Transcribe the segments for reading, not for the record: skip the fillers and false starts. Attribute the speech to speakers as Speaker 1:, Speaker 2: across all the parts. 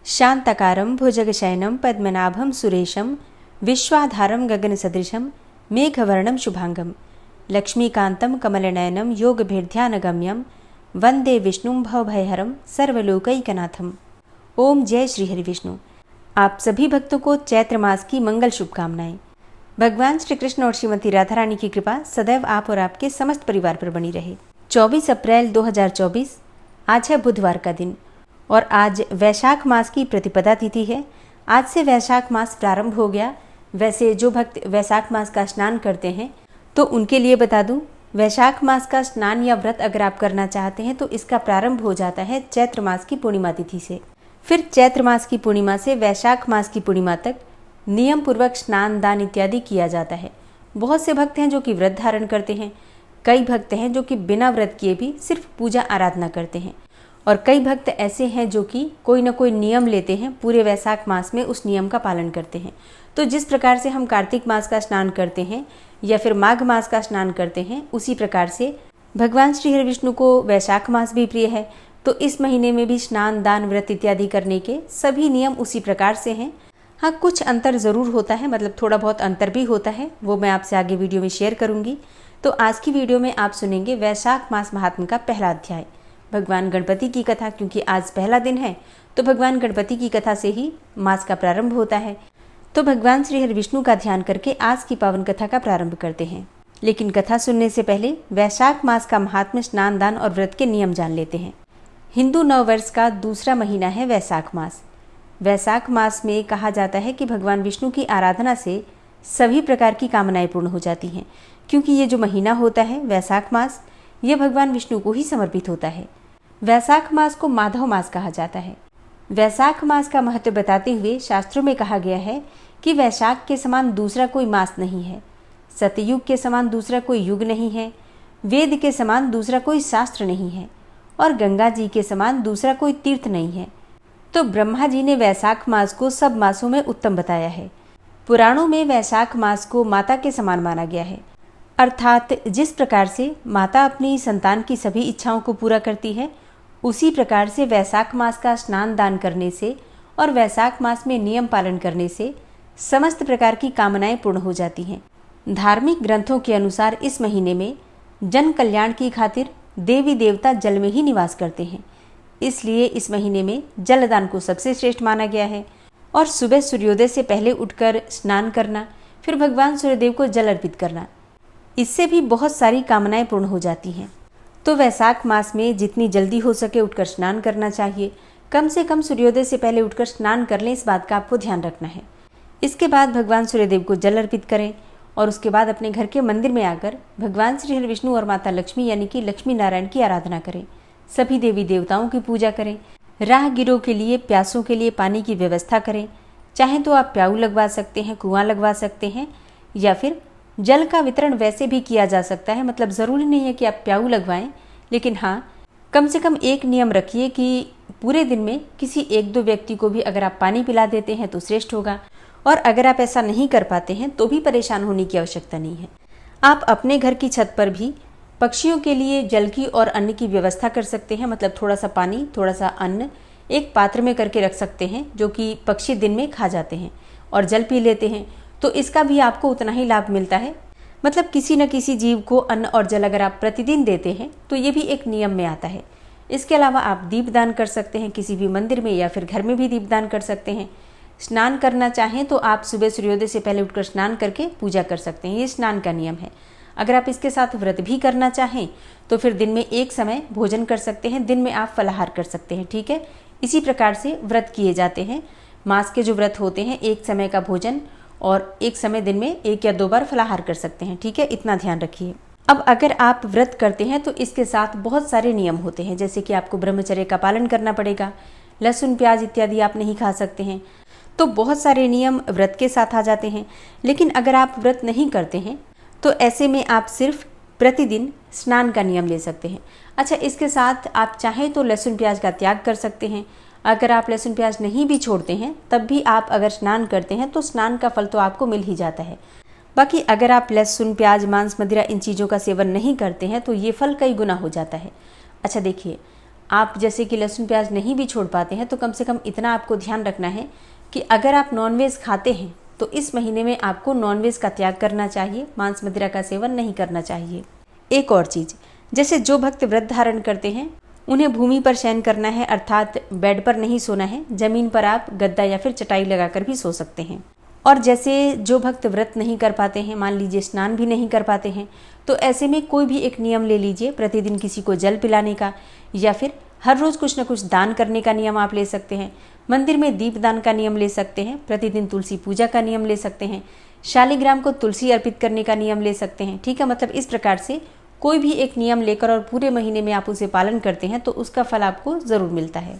Speaker 1: शांताकारं भुजगशयनं पद्मनाभं सुरेशं विश्वाधारं गगनसदृशं मेघवर्णं शुभांगं लक्ष्मीकान्तं कमलनयनं योगभिर्ध्यानगम्यं वंदे विष्णुं भवभयहरं सर्वलोकैकनाथम। ओम जय श्री हरि विष्णु। आप सभी भक्तों को चैत्र मास की मंगल शुभकामनाएं। भगवान श्री कृष्ण और श्रीमती राधा रानी की कृपा सदैव आप और आपके समस्त परिवार पर बनी रहे। 24 अप्रैल 2024 आज है बुधवार का दिन और आज वैशाख मास की प्रतिपदा तिथि है। आज से वैशाख मास प्रारंभ हो गया। वैसे जो भक्त वैशाख मास का स्नान करते हैं तो उनके लिए बता दूं, वैशाख मास का स्नान या व्रत अगर आप करना चाहते हैं तो इसका प्रारंभ हो जाता है चैत्र मास की पूर्णिमा तिथि से। फिर चैत्र मास की पूर्णिमा से वैशाख मास की पूर्णिमा तक नियम पूर्वक स्नान दान इत्यादि किया जाता है। बहुत से भक्त हैं जो कि व्रत धारण करते हैं, कई भक्त हैं जो कि बिना व्रत किए भी सिर्फ पूजा आराधना करते हैं, और कई भक्त ऐसे हैं जो कि कोई ना कोई नियम लेते हैं, पूरे वैशाख मास में उस नियम का पालन करते हैं। तो जिस प्रकार से हम कार्तिक मास का स्नान करते हैं या फिर माघ मास का स्नान करते हैं, उसी प्रकार से भगवान श्री हरि विष्णु को वैशाख मास भी प्रिय है। तो इस महीने में भी स्नान दान व्रत इत्यादि करने के सभी नियम उसी प्रकार से हैं। हाँ, कुछ अंतर ज़रूर होता है, मतलब थोड़ा बहुत अंतर भी होता है, वो मैं आपसे आगे वीडियो में शेयर करूंगी। तो आज की वीडियो में आप सुनेंगे वैशाख मास महात्म्य का पहला अध्याय, भगवान गणपति की कथा। क्योंकि आज पहला दिन है तो भगवान गणपति की कथा से ही मास का प्रारंभ होता है। तो भगवान श्री हरि विष्णु का ध्यान करके आज की पावन कथा का प्रारंभ करते हैं। लेकिन कथा सुनने से पहले वैशाख मास का महात्म्य, स्नान दान और व्रत के नियम जान लेते हैं। हिंदू नववर्ष का दूसरा महीना है वैशाख मास। वैशाख मास में कहा जाता है कि भगवान विष्णु की आराधना से सभी प्रकार की कामनाएं पूर्ण हो जाती हैं, क्योंकि ये जो महीना होता है वैशाख मास, ये भगवान विष्णु को ही समर्पित होता है। वैशाख मास को माधव मास कहा जाता है। वैशाख मास का महत्व बताते हुए शास्त्रों में कहा गया है कि वैशाख के समान दूसरा कोई मास नहीं है, सतयुग के समान दूसरा कोई युग नहीं है, वेद के समान दूसरा कोई शास्त्र नहीं है, और गंगा जी के समान दूसरा कोई तीर्थ नहीं है। तो ब्रह्मा जी ने वैशाख मास को सब मासों में उत्तम बताया है। पुराणों में वैशाख मास को माता के समान माना गया है, अर्थात जिस प्रकार से माता अपनी संतान की सभी इच्छाओं को पूरा करती है, उसी प्रकार से वैशाख मास का स्नान दान करने से और वैशाख मास में नियम पालन करने से समस्त प्रकार की कामनाएं पूर्ण हो जाती हैं। धार्मिक ग्रंथों के अनुसार इस महीने में जन कल्याण की खातिर देवी देवता जल में ही निवास करते हैं, इसलिए इस महीने में जलदान को सबसे श्रेष्ठ माना गया है। और सुबह सूर्योदय से पहले उठकर स्नान करना, फिर भगवान सूर्यदेव को जल अर्पित करना, इससे भी बहुत सारी कामनाएं पूर्ण हो जाती हैं। तो वैशाख मास में जितनी जल्दी हो सके उठकर स्नान करना चाहिए। कम से कम सूर्योदय से पहले उठकर स्नान कर लें, इस बात का आपको ध्यान रखना है। इसके बाद भगवान सूर्यदेव को जल अर्पित करें और उसके बाद अपने घर के मंदिर में आकर भगवान श्री हरि विष्णु और माता लक्ष्मी यानी कि लक्ष्मी नारायण की आराधना करें। सभी देवी देवताओं की पूजा करें। राहगीरों के लिए, प्यासों के लिए पानी की व्यवस्था करें। चाहे तो आप प्याऊ लगवा सकते हैं, कुआं लगवा सकते हैं, या फिर जल का वितरण वैसे भी किया जा सकता है। मतलब ज़रूरी नहीं है कि आप प्याऊ लगवाएं, लेकिन हाँ, कम से कम एक नियम रखिए कि पूरे दिन में किसी एक दो व्यक्ति को भी अगर आप पानी पिला देते हैं तो श्रेष्ठ होगा, और अगर आप ऐसा नहीं कर पाते हैं तो भी परेशान होने की आवश्यकता नहीं है। आप अपने घर की छत पर भी पक्षियों के लिए जल की और अन्न की व्यवस्था कर सकते हैं। मतलब थोड़ा सा पानी, थोड़ा सा अन्न एक पात्र में करके रख सकते हैं, जो कि पक्षी दिन में खा जाते हैं और जल पी लेते हैं, तो इसका भी आपको उतना ही लाभ मिलता है। मतलब किसी न किसी जीव को अन्न और जल अगर आप प्रतिदिन देते हैं तो ये भी एक नियम में आता है। इसके अलावा आप दीपदान कर सकते हैं, किसी भी मंदिर में या फिर घर में भी दीपदान कर सकते हैं। स्नान करना चाहें तो आप सुबह सूर्योदय से पहले उठकर स्नान करके पूजा कर सकते हैं, ये स्नान का नियम है। अगर आप इसके साथ व्रत भी करना चाहें तो फिर दिन में एक समय भोजन कर सकते हैं, दिन में आप फलाहार कर सकते हैं, ठीक है। इसी प्रकार से व्रत किए जाते हैं। मास के जो व्रत होते हैं, एक समय का भोजन और एक समय दिन में 1 या 2 बार फलाहार कर सकते हैं, ठीक है। इतना ध्यान रखिए। अब अगर आप व्रत करते हैं तो इसके साथ बहुत सारे नियम होते हैं, जैसे कि आपको ब्रह्मचर्य का पालन करना पड़ेगा, लहसुन प्याज इत्यादि आप नहीं खा सकते हैं। तो बहुत सारे नियम व्रत के साथ आ जाते हैं। लेकिन अगर आप व्रत नहीं करते हैं तो ऐसे में आप सिर्फ प्रतिदिन स्नान का नियम ले सकते हैं। अच्छा, इसके साथ आप चाहें तो लहसुन प्याज का त्याग कर सकते हैं। अगर आप लहसुन प्याज नहीं भी छोड़ते हैं तब भी आप अगर स्नान करते हैं तो स्नान का फल तो आपको मिल ही जाता है। बाकी अगर आप लहसुन प्याज मांस मदिरा इन चीज़ों का सेवन नहीं करते हैं तो ये फल कई गुना हो जाता है। अच्छा देखिए, आप जैसे कि लहसुन प्याज नहीं भी छोड़ पाते हैं तो कम से कम इतना आपको ध्यान रखना है कि अगर आप नॉनवेज खाते हैं तो इस महीने में आपको नॉनवेज का त्याग करना चाहिए, मांस मदिरा का सेवन नहीं करना चाहिए। एक और चीज़, जैसे जो भक्त व्रत धारण करते हैं उन्हें भूमि पर शयन करना है, अर्थात बेड पर नहीं सोना है, जमीन पर आप गद्दा या फिर चटाई लगाकर भी सो सकते हैं। और जैसे जो भक्त व्रत नहीं कर पाते हैं, मान लीजिए स्नान भी नहीं कर पाते हैं, तो ऐसे में कोई भी एक नियम ले लीजिए, प्रतिदिन किसी को जल पिलाने का या फिर हर रोज़ कुछ न कुछ दान करने का नियम आप ले सकते हैं। मंदिर में दीपदान का नियम ले सकते हैं, प्रतिदिन तुलसी पूजा का नियम ले सकते हैं, शालिग्राम को तुलसी अर्पित करने का नियम ले सकते हैं। ठीक है, मतलब इस प्रकार से कोई भी एक नियम लेकर और पूरे महीने में आप उसे पालन करते हैं तो उसका फल आपको ज़रूर मिलता है।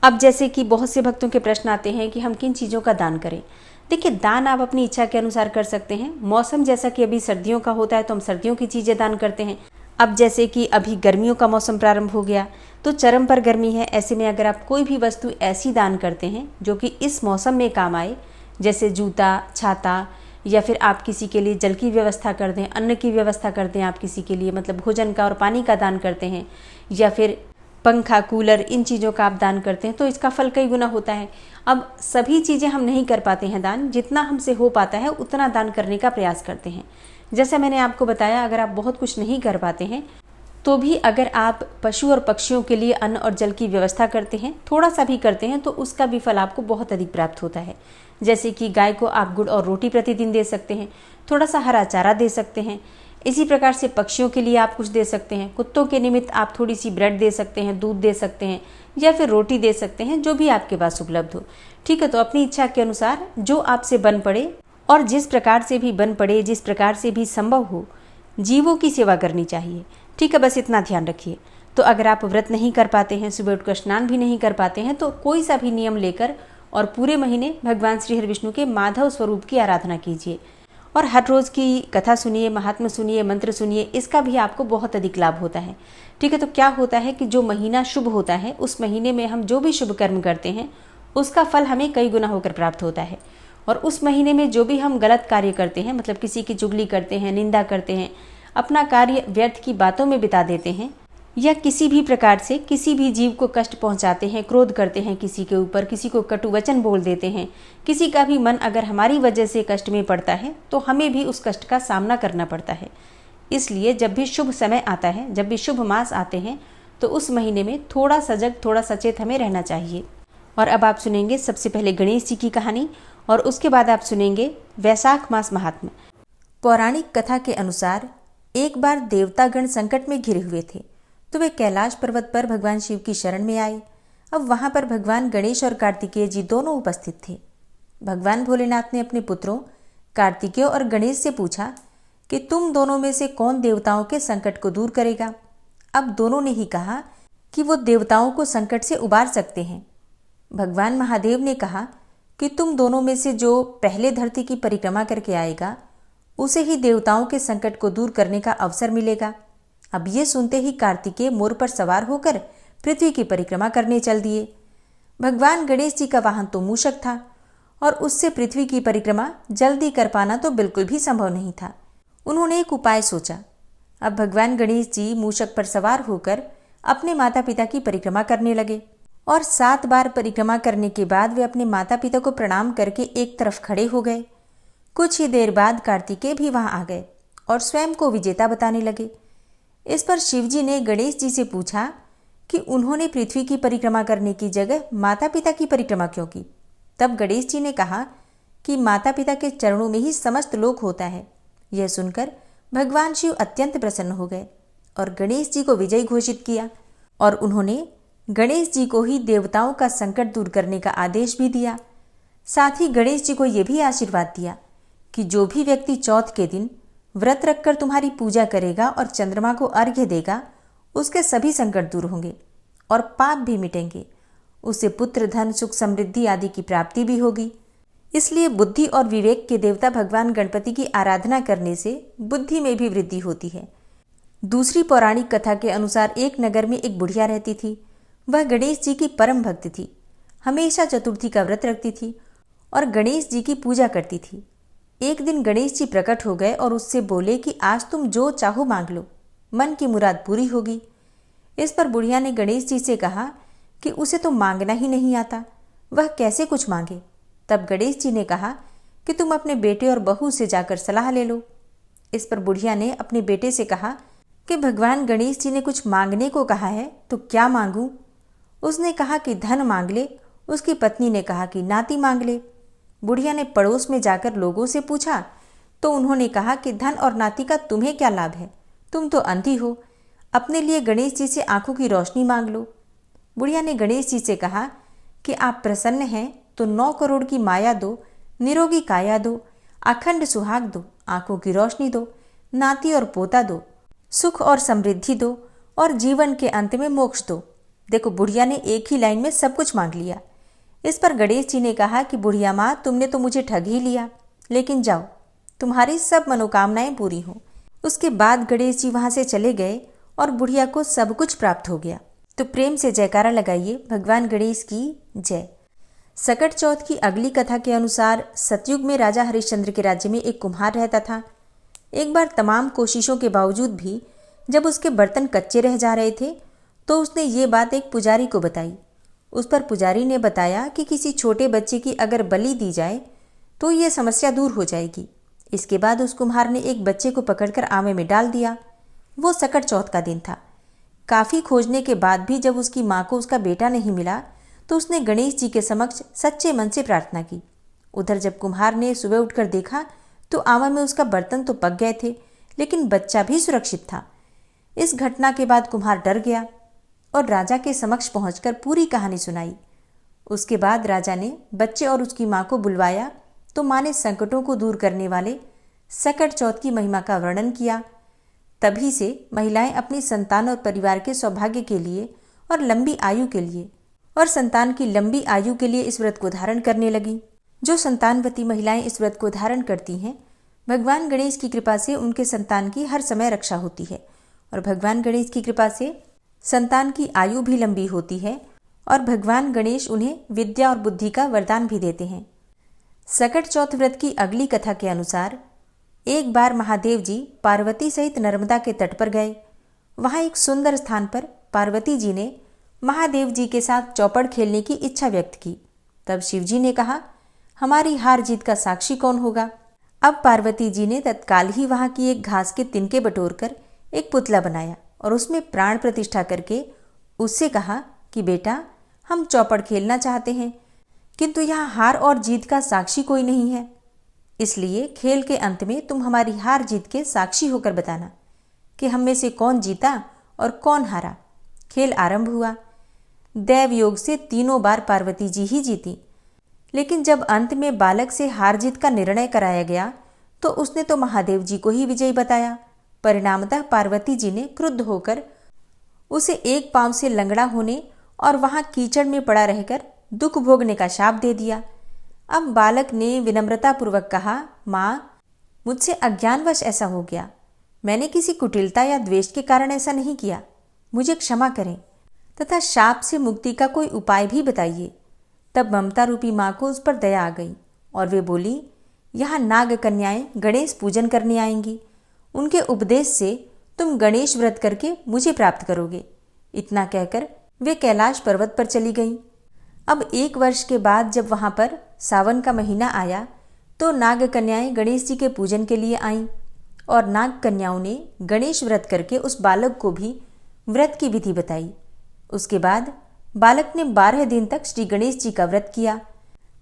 Speaker 1: अब जैसे कि बहुत से भक्तों के प्रश्न आते हैं कि हम किन चीज़ों का दान करें। देखिए, दान आप अपनी इच्छा के अनुसार कर सकते हैं। मौसम जैसा कि अभी सर्दियों का होता है तो हम सर्दियों की चीज़ें दान करते हैं। अब जैसे कि अभी गर्मियों का मौसम प्रारंभ हो गया तो चरम पर गर्मी है, ऐसे में अगर आप कोई भी वस्तु ऐसी दान करते हैं जो कि इस मौसम में काम आए, जैसे जूता, छाता, या फिर आप किसी के लिए जल की व्यवस्था कर दें, अन्न की व्यवस्था कर दें, आप किसी के लिए मतलब भोजन का और पानी का दान करते हैं, या फिर पंखा, कूलर, इन चीज़ों का आप दान करते हैं तो इसका फल कई गुना होता है। अब सभी चीज़ें हम नहीं कर पाते हैं दान, जितना हमसे हो पाता है उतना दान करने का प्रयास करते हैं। जैसे मैंने आपको बताया, अगर आप बहुत कुछ नहीं कर पाते हैं तो भी अगर आप पशु और पक्षियों के लिए अन्न और जल की व्यवस्था करते हैं, थोड़ा सा भी करते हैं, तो उसका भी फल आपको बहुत अधिक प्राप्त होता है। जैसे कि गाय को आप गुड़ और रोटी प्रतिदिन दे सकते हैं, थोड़ा सा हरा चारा दे सकते हैं। इसी प्रकार से पक्षियों के लिए आप कुछ दे सकते हैं, कुत्तों के निमित्त आप थोड़ी सी ब्रेड दे सकते हैं, दूध दे सकते हैं, या फिर रोटी दे सकते हैं, जो भी आपके पास उपलब्ध हो। ठीक है, तो अपनी इच्छा के अनुसार जो आपसे बन पड़े और जिस प्रकार से भी बन पड़े, जिस प्रकार से भी संभव हो, जीवों की सेवा करनी चाहिए। ठीक है, बस इतना ध्यान रखिए। तो अगर आप व्रत नहीं कर पाते हैं, सुबह उठकर स्नान भी नहीं कर पाते हैं, तो कोई सा भी नियम लेकर और पूरे महीने भगवान श्री हरि विष्णु के माधव स्वरूप की आराधना कीजिए और हर रोज़ की कथा सुनिए, महात्मा सुनिए, मंत्र सुनिए, इसका भी आपको बहुत अधिक लाभ होता है। ठीक है, तो क्या होता है कि जो महीना शुभ होता है उस महीने में हम जो भी शुभ कर्म करते हैं उसका फल हमें कई गुना होकर प्राप्त होता है। और उस महीने में जो भी हम गलत कार्य करते हैं, मतलब किसी की चुगली करते हैं, निंदा करते हैं, अपना कार्य व्यर्थ की बातों में बिता देते हैं, या किसी भी प्रकार से किसी भी जीव को कष्ट पहुंचाते हैं, क्रोध करते हैं किसी के ऊपर, किसी को कटु वचन बोल देते हैं, किसी का भी मन अगर हमारी वजह से कष्ट में पड़ता है तो हमें भी उस कष्ट का सामना करना पड़ता है। इसलिए जब भी शुभ समय आता है, जब भी शुभ मास आते हैं, तो उस महीने में थोड़ा सजग, थोड़ा सचेत हमें रहना चाहिए। और अब आप सुनेंगे सबसे पहले गणेश जी की कहानी और उसके बाद आप सुनेंगे वैशाख मास महात्म्य। पौराणिक कथा के अनुसार एक बार देवतागण संकट में घिरे हुए थे तो वे कैलाश पर्वत पर भगवान शिव की शरण में आए। अब वहां पर भगवान गणेश और कार्तिकेय जी दोनों उपस्थित थे। भगवान भोलेनाथ ने अपने पुत्रों कार्तिकेय और गणेश से पूछा कि तुम दोनों में से कौन देवताओं के संकट को दूर करेगा। अब दोनों ने ही कहा कि वो देवताओं को संकट से उबार सकते हैं। भगवान महादेव ने कहा कि तुम दोनों में से जो पहले धरती की परिक्रमा करके आएगा उसे ही देवताओं के संकट को दूर करने का अवसर मिलेगा। अब ये सुनते ही कार्तिकेय मोर पर सवार होकर पृथ्वी की परिक्रमा करने चल दिए। भगवान गणेश जी का वाहन तो मूषक था और उससे पृथ्वी की परिक्रमा जल्दी कर पाना तो बिल्कुल भी संभव नहीं था। उन्होंने एक उपाय सोचा। अब भगवान गणेश जी मूषक पर सवार होकर अपने माता पिता की परिक्रमा करने लगे और 7 बार परिक्रमा करने के बाद वे अपने माता पिता को प्रणाम करके एक तरफ खड़े हो गए। कुछ ही देर बाद कार्तिकेय भी वहां आ गए और स्वयं को विजेता बताने लगे। इस पर शिवजी ने गणेश जी से पूछा कि उन्होंने पृथ्वी की परिक्रमा करने की जगह माता पिता की परिक्रमा क्यों की। तब गणेश जी ने कहा कि माता पिता के चरणों में ही समस्त लोक होता है। यह सुनकर भगवान शिव अत्यंत प्रसन्न हो गए और गणेश जी को विजयी घोषित किया और उन्होंने गणेश जी को ही देवताओं का संकट दूर करने का आदेश भी दिया। साथ ही गणेश जी को यह भी आशीर्वाद दिया कि जो भी व्यक्ति चौथ के दिन व्रत रखकर तुम्हारी पूजा करेगा और चंद्रमा को अर्घ्य देगा उसके सभी संकट दूर होंगे और पाप भी मिटेंगे। उसे पुत्र, धन, सुख, समृद्धि आदि की प्राप्ति भी होगी। इसलिए बुद्धि और विवेक के देवता भगवान गणपति की आराधना करने से बुद्धि में भी वृद्धि होती है। दूसरी पौराणिक कथा के अनुसार एक नगर में एक बुढ़िया रहती थी। वह गणेश जी की परम भक्त थी, हमेशा चतुर्थी का व्रत रखती थी और गणेश जी की पूजा करती थी। एक दिन गणेश जी प्रकट हो गए और उससे बोले कि आज तुम जो चाहो मांग लो, मन की मुराद पूरी होगी। इस पर बुढ़िया ने गणेश जी से कहा कि उसे तो मांगना ही नहीं आता, वह कैसे कुछ मांगे। तब गणेश जी ने कहा कि तुम अपने बेटे और बहू से जाकर सलाह ले लो। इस पर बुढ़िया ने अपने बेटे से कहा कि भगवान गणेश जी ने कुछ मांगने को कहा है तो क्या मांगूं? उसने कहा कि धन मांग ले। उसकी पत्नी ने कहा कि नाती मांग ले। बुढ़िया ने पड़ोस में जाकर लोगों से पूछा तो उन्होंने कहा कि धन और नाती का तुम्हें क्या लाभ है, तुम तो अंधी हो, अपने लिए गणेश जी से आंखों की रोशनी मांग लो। बुढ़िया ने गणेश जी से कहा कि आप प्रसन्न हैं तो 9 करोड़ की माया दो, निरोगी काया दो, अखंड सुहाग दो, आंखों की रोशनी दो, नाती और पोता दो, सुख और समृद्धि दो और जीवन के अंत में मोक्ष दो। देखो, बुढ़िया ने एक ही लाइन में सब कुछ मांग लिया। इस पर गणेश जी ने कहा कि बुढ़िया माँ, तुमने तो मुझे ठग ही लिया, लेकिन जाओ, तुम्हारी सब मनोकामनाएं पूरी हो। उसके बाद गणेश जी वहां से चले गए और बुढ़िया को सब कुछ प्राप्त हो गया। तो प्रेम से जयकारा लगाइए भगवान गणेश की जय। सकट चौथ की अगली कथा के अनुसार सतयुग में राजा हरिश्चंद्र के राज्य में एक कुम्हार रहता था। एक बार तमाम कोशिशों के बावजूद भी जब उसके बर्तन कच्चे रह जा रहे थे तो उसने ये बात एक पुजारी को बताई। उस पर पुजारी ने बताया कि किसी छोटे बच्चे की अगर बलि दी जाए तो ये समस्या दूर हो जाएगी। इसके बाद उस कुम्हार ने एक बच्चे को पकड़कर आमे में डाल दिया। वो सकट चौथ का दिन था। काफ़ी खोजने के बाद भी जब उसकी माँ को उसका बेटा नहीं मिला तो उसने गणेश जी के समक्ष सच्चे मन से प्रार्थना की। उधर जब कुम्हार ने सुबह उठकर देखा तो आमा में उसका बर्तन तो पक गए थे, लेकिन बच्चा भी सुरक्षित था। इस घटना के बाद कुम्हार डर गया और राजा के समक्ष पहुंचकर पूरी कहानी सुनाई। उसके बाद राजा ने बच्चे और उसकी माँ को बुलवाया तो माँ ने संकटों को दूर करने वाले सकट चौथ की महिमा का वर्णन किया। तभी से महिलाएं अपनी संतान और परिवार के सौभाग्य के लिए और लंबी आयु के लिए और संतान की लंबी आयु के लिए इस व्रत को धारण करने लगी। जो संतानवती महिलाएं इस व्रत को धारण करती हैं, भगवान गणेश की कृपा से उनके संतान की हर समय रक्षा होती है और भगवान गणेश की कृपा से संतान की आयु भी लंबी होती है और भगवान गणेश उन्हें विद्या और बुद्धि का वरदान भी देते हैं। सकट चौथ व्रत की अगली कथा के अनुसार एक बार महादेव जी पार्वती सहित नर्मदा के तट पर गए। वहां एक सुंदर स्थान पर पार्वती जी ने महादेव जी के साथ चौपड़ खेलने की इच्छा व्यक्त की। तब शिव जी ने कहा, हमारी हार जीत का साक्षी कौन होगा? अब पार्वती जी ने तत्काल ही वहां की एक घास के तिनके बटोरकर एक पुतला बनाया और उसमें प्राण प्रतिष्ठा करके उससे कहा कि बेटा, हम चौपड़ खेलना चाहते हैं, किंतु यहाँ हार और जीत का साक्षी कोई नहीं है, इसलिए खेल के अंत में तुम हमारी हार जीत के साक्षी होकर बताना कि हम में से कौन जीता और कौन हारा। खेल आरंभ हुआ। दैव योग से 3 बार पार्वती जी ही जीती, लेकिन जब अंत में बालक से हार जीत का निर्णय कराया गया तो उसने तो महादेव जी को ही विजयी बताया। परिणामतः पार्वती जी ने क्रुद्ध होकर उसे एक पांव से लंगड़ा होने और वहां कीचड़ में पड़ा रहकर दुख भोगने का शाप दे दिया। अब बालक ने विनम्रतापूर्वक कहा, माँ, मुझसे अज्ञानवश ऐसा हो गया, मैंने किसी कुटिलता या द्वेष के कारण ऐसा नहीं किया, मुझे क्षमा करें तथा शाप से मुक्ति का कोई उपाय भी बताइए। तब ममता रूपी माँ को उस पर दया आ गई और वे बोली, यहाँ नाग कन्याएं गणेश पूजन करने आएंगी, उनके उपदेश से तुम गणेश व्रत करके मुझे प्राप्त करोगे। इतना कहकर वे कैलाश पर्वत पर चली गईं। अब 1 वर्ष के बाद जब वहां पर सावन का महीना आया तो नाग कन्याएं गणेश जी के पूजन के लिए आईं और नाग कन्याओं ने गणेश व्रत करके उस बालक को भी व्रत की विधि बताई। उसके बाद बालक ने 12 दिन तक श्री गणेश जी का व्रत किया।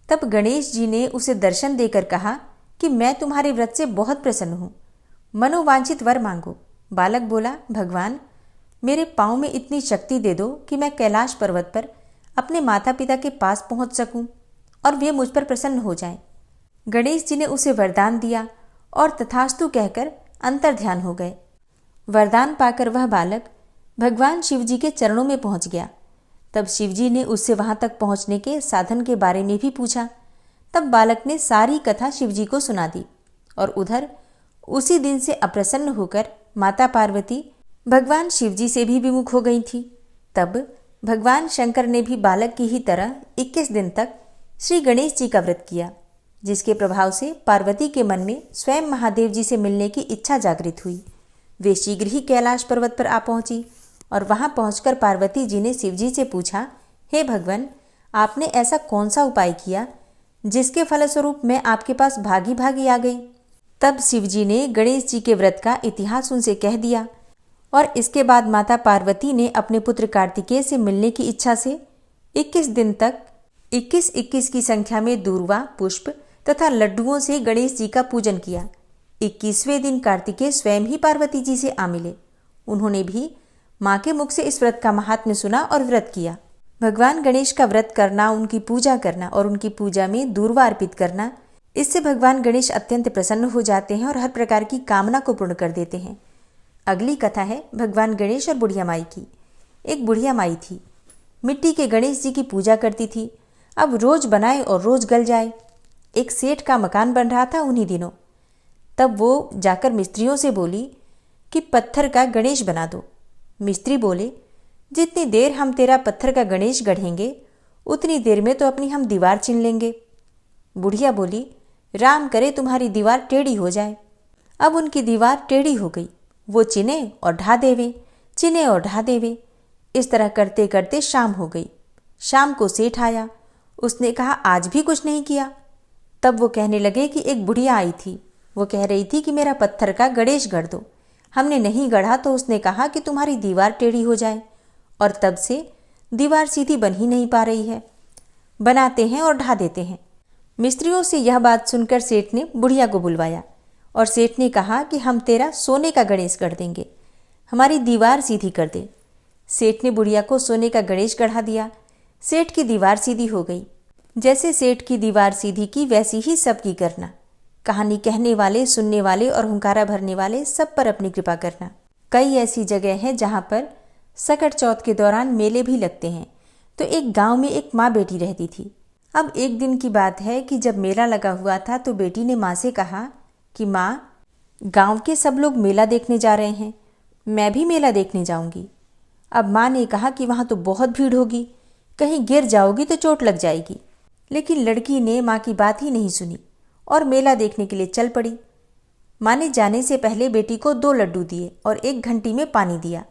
Speaker 1: तब गणेश जी ने उसे दर्शन देकर कहा कि मैं तुम्हारे व्रत से बहुत प्रसन्न हूँ, मनोवांछित वर मांगो। बालक बोला, भगवान, मेरे पाँव में इतनी शक्ति दे दो कि मैं कैलाश पर्वत पर अपने माता पिता के पास पहुंच सकूं और वे मुझ पर प्रसन्न हो जाएं। गणेश जी ने उसे वरदान दिया और तथास्तु कहकर अंतर्ध्यान हो गए। वरदान पाकर वह बालक भगवान शिव जी के चरणों में पहुंच गया। तब शिव जी ने उससे वहां तक पहुंचने के साधन के बारे में भी पूछा। तब बालक ने सारी कथा शिव जी को सुना दी और उधर उसी दिन से अप्रसन्न होकर माता पार्वती भगवान शिव जी से भी विमुख हो गई थी। तब भगवान शंकर ने भी बालक की ही तरह 21 दिन तक श्री गणेश जी का व्रत किया, जिसके प्रभाव से पार्वती के मन में स्वयं महादेव जी से मिलने की इच्छा जागृत हुई। वे शीघ्र ही कैलाश पर्वत पर आ पहुंची और वहाँ पहुंचकर पार्वती जी ने शिव जी से पूछा, हे भगवान, आपने ऐसा कौन सा उपाय किया जिसके फलस्वरूप मैं आपके पास भागी भागी आ गई। तब शिव जी ने गणेश जी के व्रत का इतिहास उनसे कह दिया और इसके बाद माता पार्वती ने अपने पुत्र कार्तिकेय से मिलने की इच्छा से 21 दिन तक 21-21 की संख्या में दूर्वा, पुष्प तथा लड्डुओं से गणेश जी का पूजन किया। 21वें दिन कार्तिकेय स्वयं ही पार्वती जी से आ मिले। उन्होंने भी माँ के मुख से इस व्रत का महात्म्य सुना और व्रत किया। भगवान गणेश का व्रत करना, उनकी पूजा करना और उनकी पूजा में दूर्वा अर्पित करना, इससे भगवान गणेश अत्यंत प्रसन्न हो जाते हैं और हर प्रकार की कामना को पूर्ण कर देते हैं। अगली कथा है भगवान गणेश और बुढ़िया माई की। एक बुढ़िया माई थी, मिट्टी के गणेश जी की पूजा करती थी। अब रोज बनाए और रोज गल जाए। एक सेठ का मकान बन रहा था उन्हीं दिनों। तब वो जाकर मिस्त्रियों से बोली कि पत्थर का गणेश बना दो। मिस्त्री बोले, जितनी देर हम तेरा पत्थर का गणेश गढ़ेंगे उतनी देर में तो अपनी हम दीवार चीन लेंगे। बुढ़िया बोली, राम करे तुम्हारी दीवार टेढ़ी हो जाए। अब उनकी दीवार टेढ़ी हो गई। वो चिने और ढा देवे, चिने और ढा देवे। इस तरह करते करते शाम हो गई। शाम को सेठ आया। उसने कहा, आज भी कुछ नहीं किया। तब वो कहने लगे कि एक बुढ़िया आई थी। वो कह रही थी कि मेरा पत्थर का गणेश गढ़ दो। हमने नहीं गढ़ा तो उसने कहा कि तुम्हारी दीवार टेढ़ी हो जाए, और तब से दीवार सीधी बन ही नहीं पा रही है। बनाते हैं और ढा देते हैं। मिस्त्रियों से यह बात सुनकर सेठ ने बुढ़िया को बुलवाया और सेठ ने कहा कि हम तेरा सोने का गणेश गढ़ देंगे, हमारी दीवार सीधी कर दे। सेठ ने बुढ़िया को सोने का गणेश गढ़ा दिया। सेठ की दीवार सीधी हो गई। जैसे सेठ की दीवार सीधी की वैसी ही सबकी करना। कहानी कहने वाले, सुनने वाले और हुंकारा भरने वाले सब पर अपनी कृपा करना। कई ऐसी जगह हैं जहाँ पर सकट चौथ के दौरान मेले भी लगते हैं। तो एक गांव में एक माँ बेटी रहती थी। अब एक दिन की बात है कि जब मेला लगा हुआ था तो बेटी ने माँ से कहा कि माँ, गांव के सब लोग मेला देखने जा रहे हैं, मैं भी मेला देखने जाऊंगी। अब माँ ने कहा कि वहाँ तो बहुत भीड़ होगी, कहीं गिर जाओगी तो चोट लग जाएगी। लेकिन लड़की ने माँ की बात ही नहीं सुनी और मेला देखने के लिए चल पड़ी। माँ ने जाने से पहले बेटी को 2 लड्डू दिए और 1 घंटी में पानी दिया।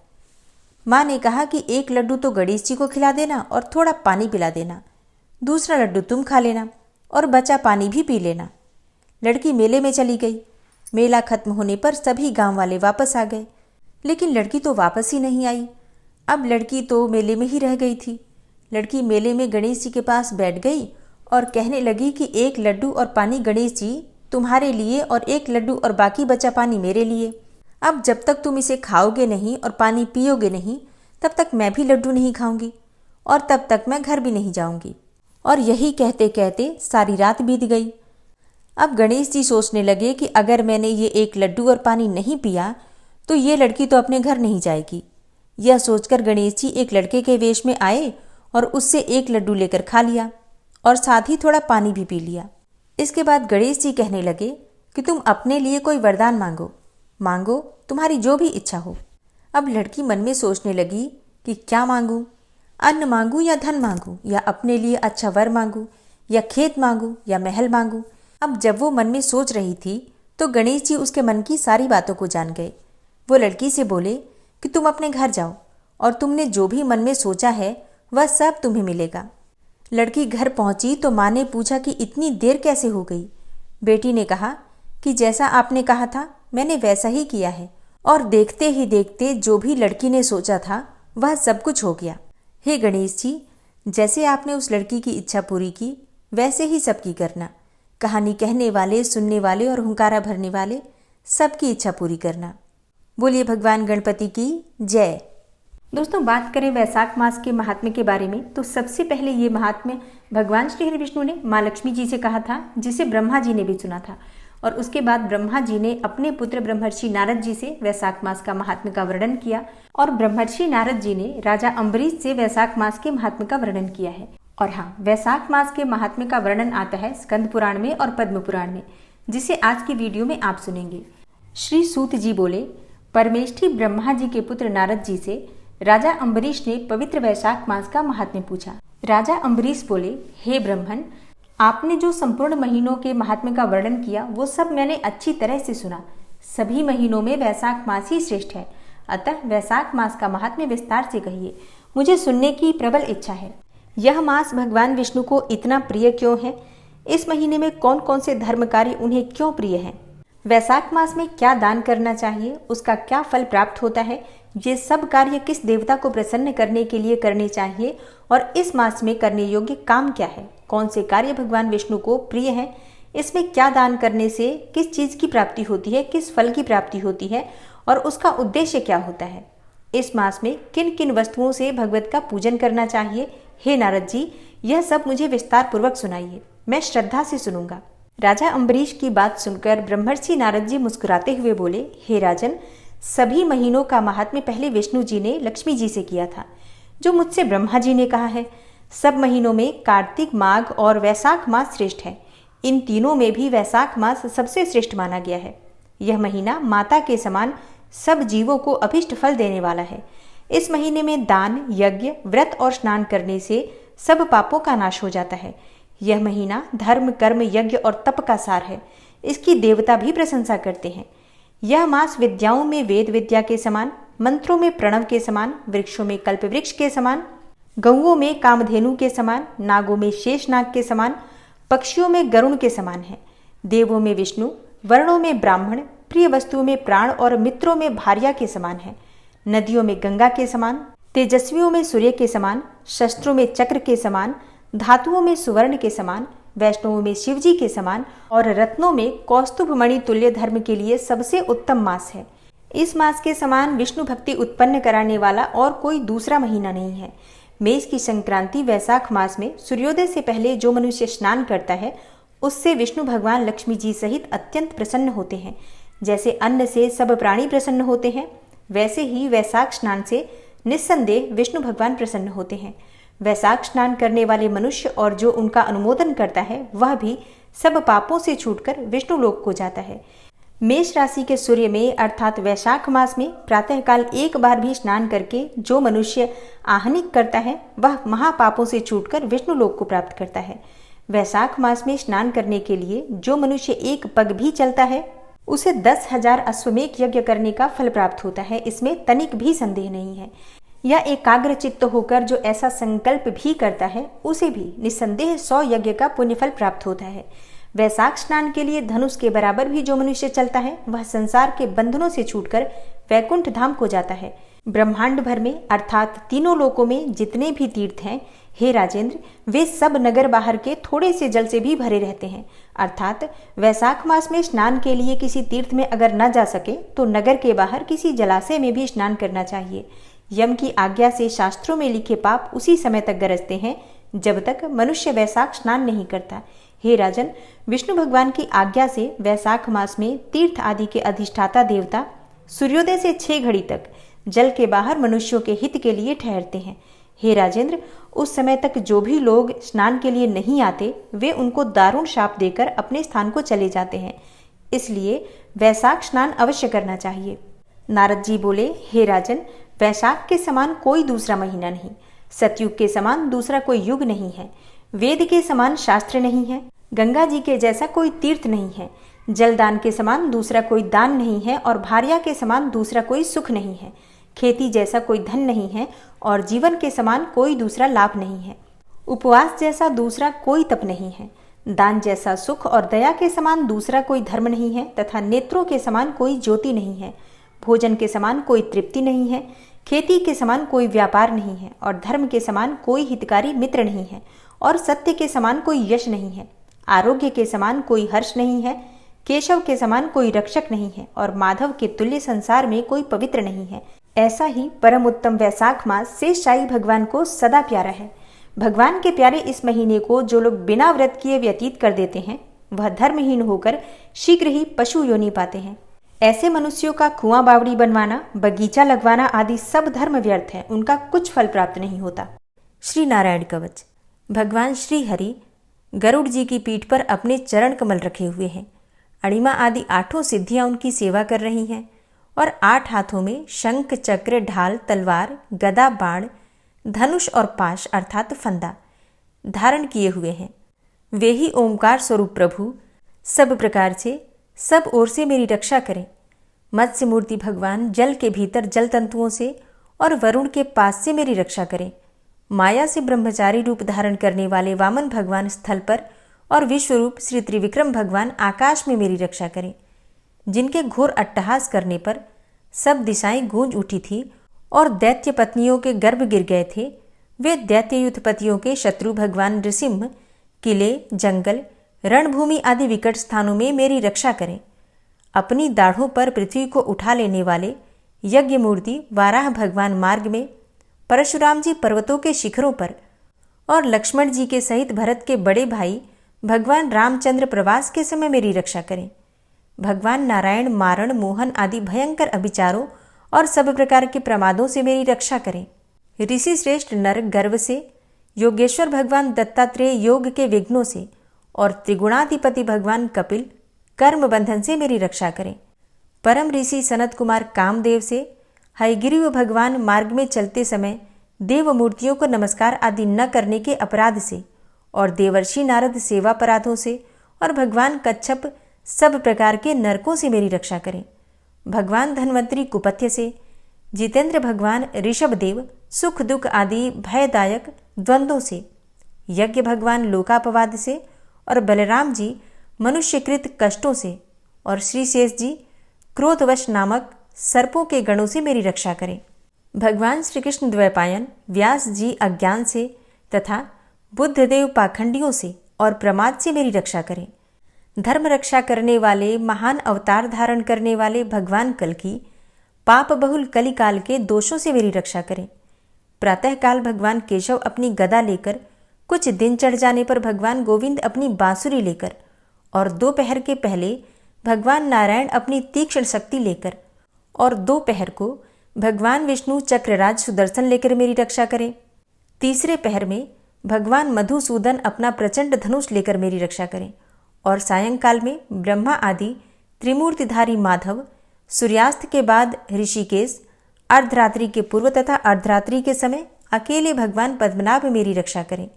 Speaker 1: माँ ने कहा कि 1 लड्डू तो गणेश जी को खिला देना और थोड़ा पानी पिला देना, दूसरा लड्डू तुम खा लेना और बचा पानी भी पी लेना। लड़की मेले में चली गई। मेला खत्म होने पर सभी गांव वाले वापस आ गए, लेकिन लड़की तो वापस ही नहीं आई। अब लड़की तो मेले में ही रह गई थी। लड़की मेले में गणेश जी के पास बैठ गई और कहने लगी कि 1 लड्डू और पानी गणेश जी तुम्हारे लिए और 1 लड्डू और बाकी बचा पानी मेरे लिए। अब जब तक तुम इसे खाओगे नहीं और पानी पियोगे नहीं, तब तक मैं भी लड्डू नहीं खाऊंगी और तब तक मैं घर भी नहीं जाऊंगी। और यही कहते कहते सारी रात बीत गई। अब गणेश जी सोचने लगे कि अगर मैंने ये 1 लड्डू और पानी नहीं पिया तो ये लड़की तो अपने घर नहीं जाएगी। यह सोचकर गणेश जी एक लड़के के वेश में आए और उससे 1 लड्डू लेकर खा लिया और साथ ही थोड़ा पानी भी पी लिया। इसके बाद गणेश जी कहने लगे कि तुम अपने लिए कोई वरदान मांगो, मांगो तुम्हारी जो भी इच्छा हो। अब लड़की मन में सोचने लगी कि क्या मांगूं, अन्न मांगूं या धन मांगूं, या अपने लिए अच्छा वर मांगूं, या खेत मांगूं, या महल मांगूं। अब जब वो मन में सोच रही थी तो गणेश जी उसके मन की सारी बातों को जान गए। वो लड़की से बोले कि तुम अपने घर जाओ और तुमने जो भी मन में सोचा है वह सब तुम्हें मिलेगा। लड़की घर पहुंची तो माँ ने पूछा कि इतनी देर कैसे हो गई। बेटी ने कहा कि जैसा आपने कहा था मैंने वैसा ही किया है, और देखते ही देखते जो भी लड़की ने सोचा था वह सब कुछ हो गया। हे गणेश जी, जैसे आपने उस लड़की की इच्छा पूरी की वैसे ही सबकी करना। कहानी कहने वाले, सुनने वाले और हुंकारा भरने वाले सबकी इच्छा पूरी करना। बोलिए भगवान गणपति की जय। दोस्तों, बात करें वैशाख मास के महात्म्य के बारे में तो सबसे पहले ये महात्म्य भगवान श्री हरि विष्णु ने माँ लक्ष्मी जी से कहा था, जिसे ब्रह्मा जी ने भी सुना था। और उसके बाद ब्रह्मा जी ने अपने पुत्र ब्रह्मर्षि नारद जी से वैशाख मास का महात्म्य का वर्णन किया, और ब्रह्मर्षि नारद जी ने राजा अम्बरीश से वैशाख मास के महात्म्य का वर्णन किया है। और हाँ, वैशाख मास के महात्म्य का वर्णन आता है स्कंद पुराण में और पद्म पुराण में, जिसे आज की वीडियो में आप सुनेंगे। श्री सूत जी बोले, परमेष्ठी ब्रह्मा जी के पुत्र नारद जी से राजा अम्बरीश ने पवित्र वैशाख मास का महात्म्य पूछा। राजा अम्बरीश बोले, हे ब्रह्मन, आपने जो संपूर्ण महीनों के महात्म्य का वर्णन किया वो सब मैंने अच्छी तरह से सुना। सभी महीनों में वैशाख मास ही श्रेष्ठ है। अतः वैशाख मास का महात्म्य विस्तार से कहिए, मुझे सुनने की प्रबल इच्छा है। यह मास भगवान विष्णु को इतना प्रिय क्यों है? इस महीने में कौन कौन से धर्म कार्य उन्हें क्यों प्रिय हैं? वैशाख मास में क्या दान करना चाहिए, उसका क्या फल प्राप्त होता है? ये सब कार्य किस देवता को प्रसन्न करने के लिए करने चाहिए और इस मास में करने योग्य काम क्या है? कौन से कार्य भगवान विष्णु को प्रिय हैं? इसमें क्या दान करने से किस चीज की प्राप्ति होती है, किस फल की प्राप्ति होती है और उसका उद्देश्य क्या होता है? इस मास में किन किन वस्तुओं से भगवत का पूजन करना चाहिए? हे नारद जी, यह सब मुझे विस्तार पूर्वक सुनाइए, मैं श्रद्धा से सुनूंगा। राजा अम्बरीश की बात सुनकर ब्रह्मर्षि नारद जी मुस्कुराते हुए बोले, हे राजन, सभी महीनों का महात्म्य पहले विष्णु जी ने लक्ष्मी जी से किया था, जो मुझसे ब्रह्मा जी ने कहा है। सब महीनों में कार्तिक, माघ और वैशाख मास श्रेष्ठ है। इन तीनों में भी वैशाख मास सबसे श्रेष्ठ माना गया है। यह महीना माता के समान सब जीवों को अभिष्ट फल देने वाला है। इस महीने में दान, यज्ञ, व्रत और स्नान करने से सब पापों का नाश हो जाता है। यह महीना धर्म, कर्म, यज्ञ और तप का सार है। इसकी देवता भी प्रशंसा करते हैं। यह मास विद्याओं में वेद विद्या के समान, मंत्रों में प्रणव के समान, वृक्षों में कल्प वृक्ष के समान, गौओं में कामधेनु के समान, नागों में शेषनाग के समान, पक्षियों में गरुण के समान है। देवों में विष्णु, वर्णों में ब्राह्मण, प्रिय वस्तुओं में प्राण और मित्रों में भार्या के समान है। नदियों में गंगा के समान, तेजस्वियों में सूर्य के समान, शस्त्रों में चक्र के समान, धातुओं में सुवर्ण के समान, वैष्णवों में शिवजी के समान और रत्नों में कौस्तुभ मणि तुल्य धर्म के लिए सबसे उत्तम मास है। इस मास के समान विष्णु भक्ति उत्पन्न कराने वाला और कोई दूसरा महीना नहीं है। मेष की संक्रांति वैशाख मास में सूर्योदय से पहले जो मनुष्य स्नान करता है, उससे विष्णु भगवान लक्ष्मी जी सहित अत्यंत प्रसन्न होते हैं। जैसे अन्न से सब प्राणी प्रसन्न होते हैं, वैसे ही वैशाख स्नान से निस्संदेह विष्णु भगवान प्रसन्न होते हैं। वैशाख स्नान करने वाले मनुष्य और जो उनका अनुमोदन करता है, वह भी सब पापों से छूटकर विष्णु लोक को जाता है। मेष राशि के सूर्य में अर्थात वैशाख मास में प्रातःकाल एक बार भी स्नान करके जो मनुष्य आहनिक करता है, वह महापापों से छूटकर विष्णु लोक को प्राप्त करता है। वैशाख मास में स्नान करने के लिए जो मनुष्य एक पग भी चलता है, उसे 10,000 अश्वमेध यज्ञ करने का फल प्राप्त होता है। इसमें तनिक भी संदेह नहीं है। यह एकाग्र चित्त होकर जो ऐसा संकल्प भी करता है, उसे भी निस्संदेह 100 यज्ञ का पुण्यफल प्राप्त होता है। वैशाख स्नान के लिए धनुष के बराबर भी जो मनुष्य चलता है, वह संसार के बंधनों से छूटकर वैकुंठ धाम को जाता है। ब्रह्मांड भर में अर्थात तीनों लोकों में जितने भी तीर्थ हैं, हे राजेंद्र, वे सब नगर बाहर के थोड़े से जल से भी भरे रहते हैं। अर्थात वैशाख मास में स्नान के लिए किसी तीर्थ में अगर न जा सके तो नगर के बाहर किसी जलाशय में भी स्नान करना चाहिए। यम की आज्ञा से शास्त्रों में लिखे पाप उसी समय तक गरजते हैं जब तक मनुष्य वैशाख स्नान नहीं करता। हे राजन, विष्णु भगवान की आज्ञा से वैशाख मास में तीर्थ आदि के अधिष्ठाता देवता सूर्योदय से 6 घड़ी तक जल के बाहर मनुष्यों के हित के लिए ठहरते हैं। हे राजेंद्र, उस समय तक जो भी लोग स्नान के लिए नहीं आते, वे उनको दारुण शाप देकर अपने स्थान को चले जाते हैं। इसलिए वैशाख स्नान अवश्य करना चाहिए। नारद जी बोले, हे राजन, वैशाख के समान कोई दूसरा महीना नहीं, सतयुग के समान दूसरा कोई युग नहीं है, वेद के समान शास्त्र नहीं है, गंगा जी के जैसा कोई तीर्थ नहीं है, जलदान के समान दूसरा कोई दान नहीं है और भार्या के समान दूसरा कोई सुख नहीं है, खेती जैसा कोई धन नहीं है और जीवन के समान कोई दूसरा लाभ नहीं है, उपवास जैसा दूसरा कोई तप नहीं है, दान जैसा सुख और दया के समान दूसरा कोई धर्म नहीं है तथा नेत्रों के समान कोई ज्योति नहीं है, भोजन के समान कोई तृप्ति नहीं है, खेती के समान कोई व्यापार नहीं है और धर्म के समान कोई हितकारी मित्र नहीं है और सत्य के समान कोई यश नहीं है, आरोग्य के समान कोई हर्ष नहीं है, केशव के समान कोई रक्षक नहीं है और माधव के तुल्य संसार में कोई पवित्र नहीं है। ऐसा ही परम उत्तम वैशाख मास शेषशायी भगवान को सदा प्यारा है। भगवान के प्यारे इस महीने को जो लोग बिना व्रत किए व्यतीत कर देते हैं, वह धर्महीन होकर शीघ्र ही पशु योनि पाते हैं। ऐसे मनुष्यों का कुआं बावड़ी बनवाना, बगीचा लगवाना आदि सब धर्म व्यर्थ है, उनका कुछ फल प्राप्त नहीं होता। श्री नारायण कवच। भगवान श्री हरि गरुड़ जी की पीठ पर अपने चरण कमल रखे हुए हैं। अणिमा आदि 8 सिद्धियां उनकी सेवा कर रही हैं और 8 हाथों में शंख, चक्र, ढाल, तलवार, गदा, बाण, धनुष और पाश अर्थात फंदा धारण किए हुए हैं। वे ही ओंकार स्वरूप प्रभु सब प्रकार से सब ओर से मेरी रक्षा करें। मत्स्य मूर्ति भगवान जल के भीतर जल तंतुओं से और वरुण के पास से मेरी रक्षा करें। माया से ब्रह्मचारी रूप धारण करने वाले वामन भगवान स्थल पर और विश्वरूप श्री त्रिविक्रम भगवान आकाश में मेरी रक्षा करें। जिनके घोर अट्टहास करने पर सब दिशाएं गूंज उठी थी और दैत्य पत्नियों के गर्भ गिर गए थे, वे दैत्य युद्धपतियों के शत्रु भगवान नृसिंह किले, जंगल, रणभूमि आदि विकट स्थानों में मेरी रक्षा करें। अपनी दाढ़ों पर पृथ्वी को उठा लेने वाले यज्ञ मूर्ति वाराह भगवान मार्ग में, परशुराम जी पर्वतों के शिखरों पर और लक्ष्मण जी के सहित भरत के बड़े भाई भगवान रामचंद्र प्रवास के समय मेरी रक्षा करें। भगवान नारायण मारण, मोहन आदि भयंकर अभिचारों और सब प्रकार के प्रमादों से मेरी रक्षा करें। ऋषि श्रेष्ठ नर गर्व से, योगेश्वर भगवान दत्तात्रेय योग के विघ्नों से और त्रिगुणाधिपति भगवान कपिल कर्म बंधन से मेरी रक्षा करें। परम ऋषि सनत कुमार कामदेव से, हयग्रीव भगवान मार्ग में चलते समय देव मूर्तियों को नमस्कार आदि न करने के अपराध से और देवर्षि नारद सेवा अपराधों से और भगवान कच्छप सब प्रकार के नरकों से मेरी रक्षा करें। भगवान धन्वंतरी कुपथ्य से, जितेंद्र भगवान ऋषभदेव सुख दुख आदि भयदायक द्वंद्वों से, यज्ञ भगवान लोकापवाद से और बलराम जी मनुष्यकृत कष्टों से और श्री शेष जी क्रोधवश नामक सर्पों के गणों से मेरी रक्षा करें। भगवान श्री कृष्ण द्वैपायन व्यास जी अज्ञान से तथा बुद्धदेव पाखंडियों से और प्रमाद से मेरी रक्षा करें। धर्म रक्षा करने वाले महान अवतार धारण करने वाले भगवान कल्कि पाप बहुल कलिकाल के दोषों से मेरी रक्षा करें। प्रातःकाल भगवान केशव अपनी गदा लेकर, कुछ दिन चढ़ जाने पर भगवान गोविंद अपनी बांसुरी लेकर और दोपहर के पहले भगवान नारायण अपनी तीक्ष्ण शक्ति लेकर और दोपहर को भगवान विष्णु चक्रराज सुदर्शन लेकर मेरी रक्षा करें। तीसरे पहर में भगवान मधुसूदन अपना प्रचंड धनुष लेकर मेरी रक्षा करें और सायंकाल में ब्रह्मा आदि त्रिमूर्तिधारी माधव, सूर्यास्त के बाद ऋषिकेश, अर्धरात्रि के पूर्व तथा अर्धरात्रि के समय अकेले भगवान पद्मनाभ मेरी रक्षा करें।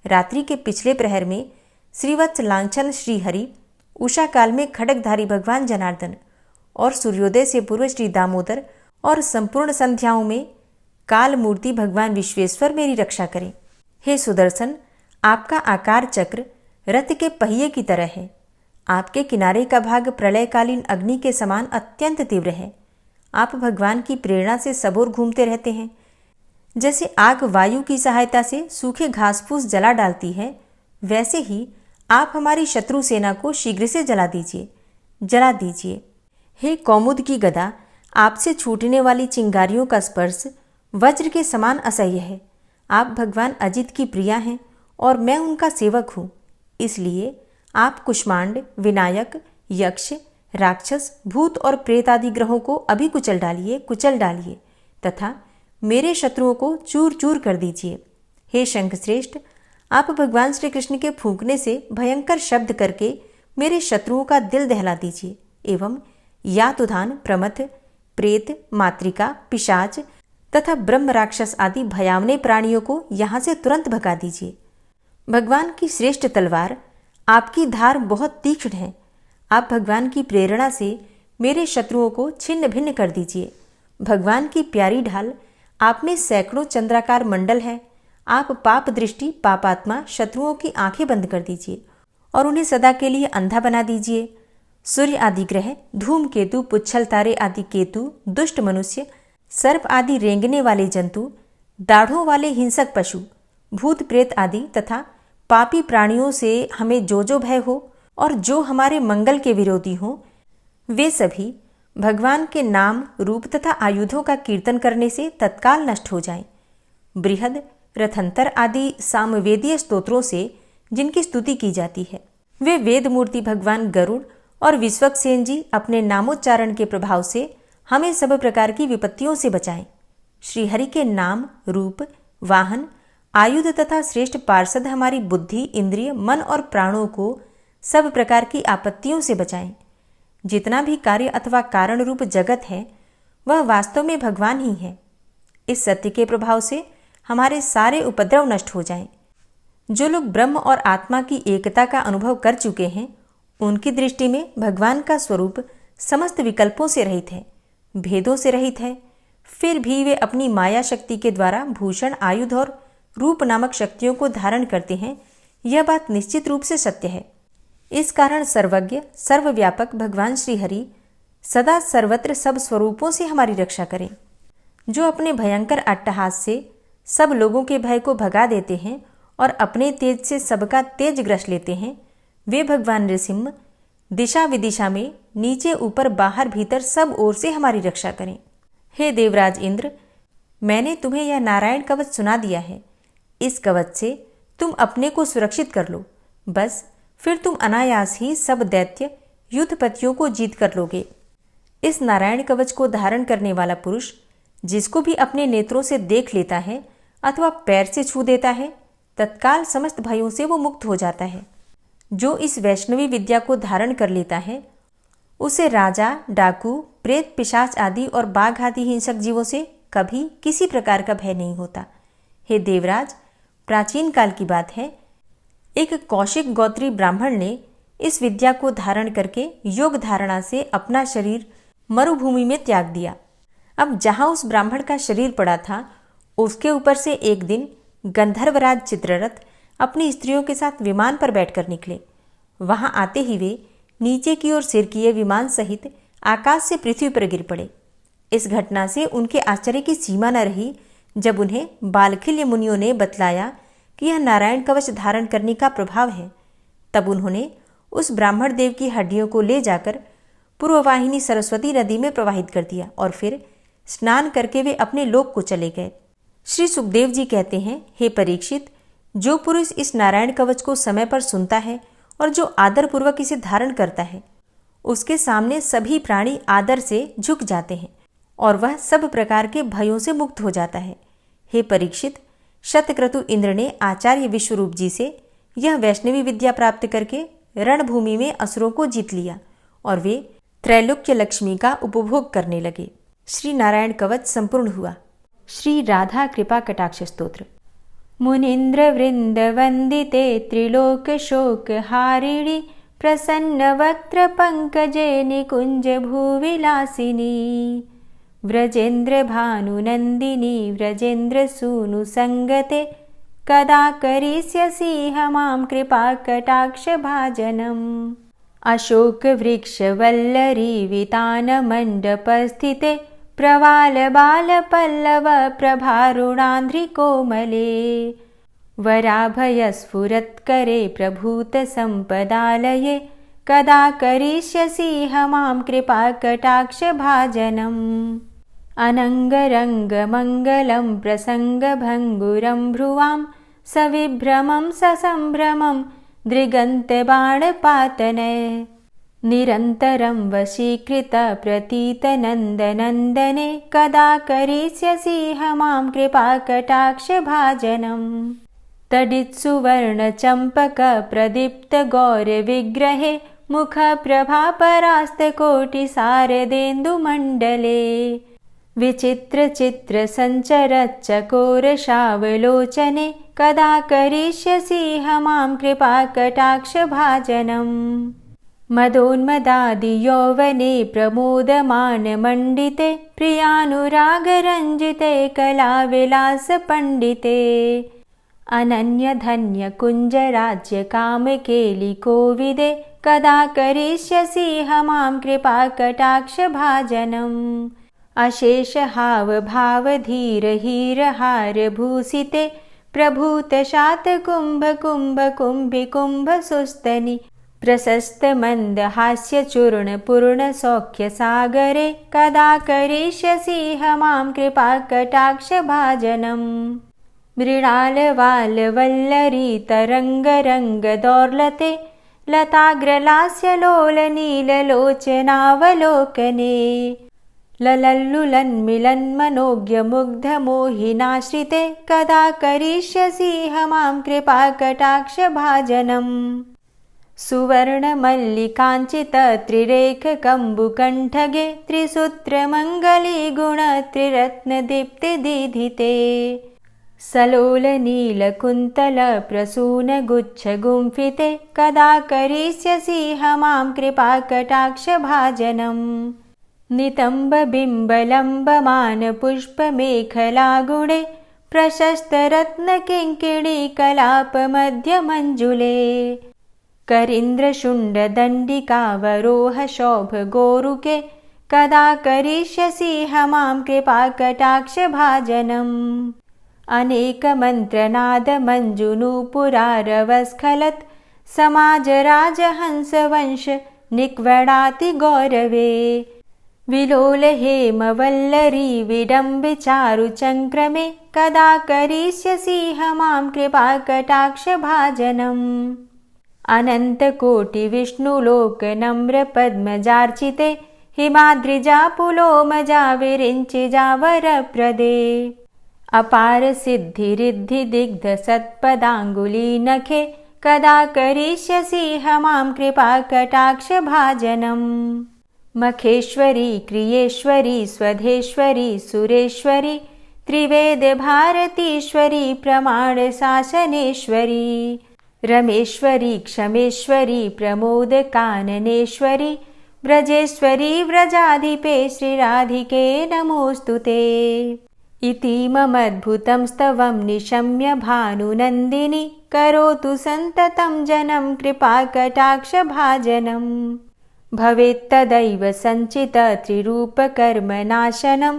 Speaker 1: रात्रि के पिछले प्रहर में श्रीवत्स लांछन श्रीहरि, उषा काल में खड्गधारी भगवान जनार्दन और सूर्योदय से पूर्व श्री दामोदर और संपूर्ण संध्याओं में काल मूर्ति भगवान विश्वेश्वर मेरी रक्षा करें। हे सुदर्शन, आपका आकार चक्र रथ के पहिए की तरह है। आपके किनारे का भाग प्रलयकालीन अग्नि के समान अत्यंत तीव्र है। आप भगवान की प्रेरणा से सबोर घूमते रहते हैं। जैसे आग वायु की सहायता से सूखे घास फूस जला डालती है, वैसे ही आप हमारी शत्रु सेना को शीघ्र से जला दीजिए। हे कौमुद की गदा, आपसे छूटने वाली चिंगारियों का स्पर्श वज्र के समान असह्य है। आप भगवान अजित की प्रिया हैं और मैं उनका सेवक हूँ। इसलिए आप कुष्मांड, विनायक, यक्ष, राक्षस, भूत और प्रेत आदि ग्रहों को अभी कुचल डालिए तथा मेरे शत्रुओं को चूर चूर कर दीजिए। हे शंखश्रेष्ठ, आप भगवान श्री कृष्ण के फूंकने से भयंकर शब्द करके मेरे शत्रुओं का दिल दहला दीजिए एवं यातुधान, प्रमथ, प्रेत, मातृका, पिशाच तथा ब्रह्म राक्षस आदि भयावने प्राणियों को यहाँ से तुरंत भगा दीजिए। भगवान की श्रेष्ठ तलवार, आपकी धार बहुत तीक्ष्ण है। आप भगवान की प्रेरणा से मेरे शत्रुओं को छिन्न भिन्न कर दीजिए। भगवान की प्यारी ढाल, आप में सैकड़ों चंद्राकार मंडल है। आप पाप दृष्टि, पापात्मा शत्रुओं की आंखें बंद कर दीजिए और उन्हें सदा के लिए अंधा बना दीजिए। सूर्य आदि ग्रह, धूमकेतु, पुच्छल तारे आदि केतु, दुष्ट मनुष्य, सर्प आदि रेंगने वाले जंतु, दाढ़ों वाले हिंसक पशु, भूत प्रेत आदि तथा पापी प्राणियों से हमें जो भय हो और जो हमारे मंगल के विरोधी हों, वे सभी भगवान के नाम, रूप तथा आयुधों का कीर्तन करने से तत्काल नष्ट हो जाएं। बृहद, रथंतर आदि सामवेदीय स्तोत्रों से जिनकी स्तुति की जाती है, वे वेद मूर्ति भगवान गरुड़ और विश्वक्सेन जी अपने नामोच्चारण के प्रभाव से हमें सब प्रकार की विपत्तियों से बचाएं। श्रीहरि के नाम, रूप, वाहन, आयुध तथा श्रेष्ठ पार्षद हमारी बुद्धि, इंद्रिय, मन और प्राणों को सब प्रकार की आपत्तियों से बचाएं। जितना भी कार्य अथवा कारण रूप जगत है, वह वास्तव में भगवान ही है। इस सत्य के प्रभाव से हमारे सारे उपद्रव नष्ट हो जाएं। जो लोग ब्रह्म और आत्मा की एकता का अनुभव कर चुके हैं, उनकी दृष्टि में भगवान का स्वरूप समस्त विकल्पों से रहित है, भेदों से रहित है, फिर भी वे अपनी माया शक्ति के द्वारा भूषण, आयुध और रूप नामक शक्तियों को धारण करते हैं, यह बात निश्चित रूप से सत्य है। इस कारण सर्वज्ञ, सर्वव्यापक भगवान श्री हरि सदा सर्वत्र सब स्वरूपों से हमारी रक्षा करें। जो अपने भयंकर अट्टहास से सब लोगों के भय को भगा देते हैं और अपने तेज से सबका तेज ग्रस लेते हैं, वे भगवान नृसिंह दिशा विदिशा में नीचे ऊपर बाहर भीतर सब ओर से हमारी रक्षा करें। हे देवराज इंद्र, मैंने तुम्हें यह नारायण कवच सुना दिया है। इस कवच से तुम अपने को सुरक्षित कर लो, बस फिर तुम अनायास ही सब दैत्य युद्धपतियों को जीत कर लोगे। इस नारायण कवच को धारण करने वाला पुरुष जिसको भी अपने नेत्रों से देख लेता है अथवा पैर से छू देता है, तत्काल समस्त भयों से वो मुक्त हो जाता है। जो इस वैष्णवी विद्या को धारण कर लेता है, उसे राजा, डाकू, प्रेत, पिशाच आदि और बाघ आदि हिंसक जीवों से कभी किसी प्रकार का भय नहीं होता। हे देवराज, प्राचीन काल की बात है, एक कौशिक गोत्री ब्राह्मण ने इस विद्या को धारण करके योग धारणा से अपना शरीर मरुभूमि में त्याग दिया। अब जहाँ उस ब्राह्मण का शरीर पड़ा था, उसके ऊपर से एक दिन गंधर्वराज चित्ररथ अपनी स्त्रियों के साथ विमान पर बैठकर निकले। वहां आते ही वे नीचे की ओर सिर किए विमान सहित आकाश से पृथ्वी पर गिर पड़े। इस घटना से उनके आश्चर्य की सीमा न रही जब उन्हें बालखिल्य मुनियों ने बतलाया कि यह नारायण कवच धारण करने का प्रभाव है। तब उन्होंने उस ब्राह्मण देव की हड्डियों को ले जाकर पूर्ववाहिनी सरस्वती नदी में प्रवाहित कर दिया और फिर स्नान करके वे अपने लोक को चले गए। श्री सुखदेव जी कहते हैं, हे परीक्षित, जो पुरुष इस नारायण कवच को समय पर सुनता है और जो आदरपूर्वक इसे धारण करता है, उसके सामने सभी प्राणी आदर से झुक जाते हैं और वह सब प्रकार के भयों से मुक्त हो जाता है। हे परीक्षित, शतक्रतु इंद्र ने आचार्य विश्वरूप जी से यह वैष्णवी विद्या प्राप्त करके रणभूमि में असुरों को जीत लिया और वे त्रैलोक्य लक्ष्मी का उपभोग करने लगे। श्री नारायण कवच संपूर्ण हुआ। श्री राधा कृपा कटाक्ष स्तोत्र। मुनीन्द्र वृंद वंदिते त्रिलोक शोक हारिणी प्रसन्न वक्त्र पंकजे निकुंज भूविलासिनी व्रजेन्द्र भानुनंदिनी व्रजेन्द्र सूनु संगते कदा करिष्यसि हमां कृपा कटाक्ष भाजनम्। अशोक वृक्ष वल्लरी वितान मंडपस्थिते प्रवाल बाल पल्लव प्रभारुणांध्रि कोमले वराभय स्फुरत्करे प्रभूत संपदालये कदा करिष्यसि हमां कृपा कटाक्ष भाजनम्। अनंगरंग मंगलम प्रसंग भंगुरं भ्रुवां सविभ्रमं ससंभ्रमं दृगंत बाणपातने निरन्तरं वशीकृत प्रतीत नन्दनन्दने कदा करिष्यसि हमां कृपा कटाक्ष भाजनम्। तडित्सुवर्ण चंपक प्रदीप्त गौर विग्रहे मुख प्रभा परास्त कोटि शारदेन्दु मंडले विचित्र चित्र संचर चकोर शावलोचने कदा करिष्यसि हमां कृपा कटाक्ष भाजनम्। मदोन्मदादि यौवने प्रमोदमान मंडिते प्रियानुराग रंजिते कला विलास पंडिते अनन्य धन्य कुंज राज्य काम केलि कोविदे कदा करिष्यसि हमां कृपा कटाक्ष भाजनम्। अशेष हाव भाव धीर हीर हार भूषिते प्रभूत शात कुंभ कुंभ कुंभि कुंभ सुस्तनि प्रशस्त मंद हास्य चूर्ण पूर्ण सौख्य सागरे कदा करिष्यसि हमां कृपा कटाक्ष भाजनम्। मृणाल वाल वल्लरी तरंग रंग दौर्लते लताग्रलास्य लोल नील लोचनावलोकने ललल्लुलन्मिलन् मनोज्ञ मुग्ध मोहिनाश्रिते कदा करिष्यसि हमां कृपा कटाक्ष भाजनम्। सुवर्ण मल्लिकांचित त्रिरेख कंबुकंठगे त्रिसूत्र मंगली गुण त्रिरत्न दीप्ति दीधिते सलोलनीलकुन्तलप्रसूनगुच्छगुम्फिते कदा करिष्यसि मां कृपाकटाक्षभाजनम्। नितम्बबिम्बलम्बमानपुष्पमेखलागुणे प्रशस्तरत्नकिङ्किणीकलापमध्यमञ्जुले करीन्द्रशुण्डदण्डिकावरोहशोभगोरुके कदा करिष्यसि मां कृपाकटाक्षभाजनम्। अनेकमन्त्रनादमञ्जुनूपुरारवस्खलत् समाजराजहंसवंश निक्वडाति गौरवे विलोलहेमवल्लरी विडम्बिचारुचङ्क्रमे कदा करिष्यसि मां कृपाकटाक्षभाजनम्। अनन्तकोटिविष्णुलोकनम्रपद्मजार्चिते हिमाद्रिजापुलोमजा विरिञ्चिजावरप्रदे अपारसिद्धिरिद्धिदिग्धसत्पदाङ्गुलीनखे कदा करिष्यसि मां कृपाकटाक्षभाजनम्। मखेश्वरी क्रियेश्वरी स्वधेश्वरी सुरेश्वरी त्रिवेदभारतीश्वरी प्रमाणशासनेश्वरी रमेश्वरी क्षमेश्वरी प्रमोदकाननेश्वरी व्रजेश्वरी व्रजाधिपे श्रीराधिके नमोऽस्तुते। इतीममद्भुतं स्तवं निशम्य भानुनन्दिनी करोतु सन्ततं जनं कृपाकटाक्षभाजनम्। भवेत्तदैव सञ्चितत्रिरूपकर्मनाशनं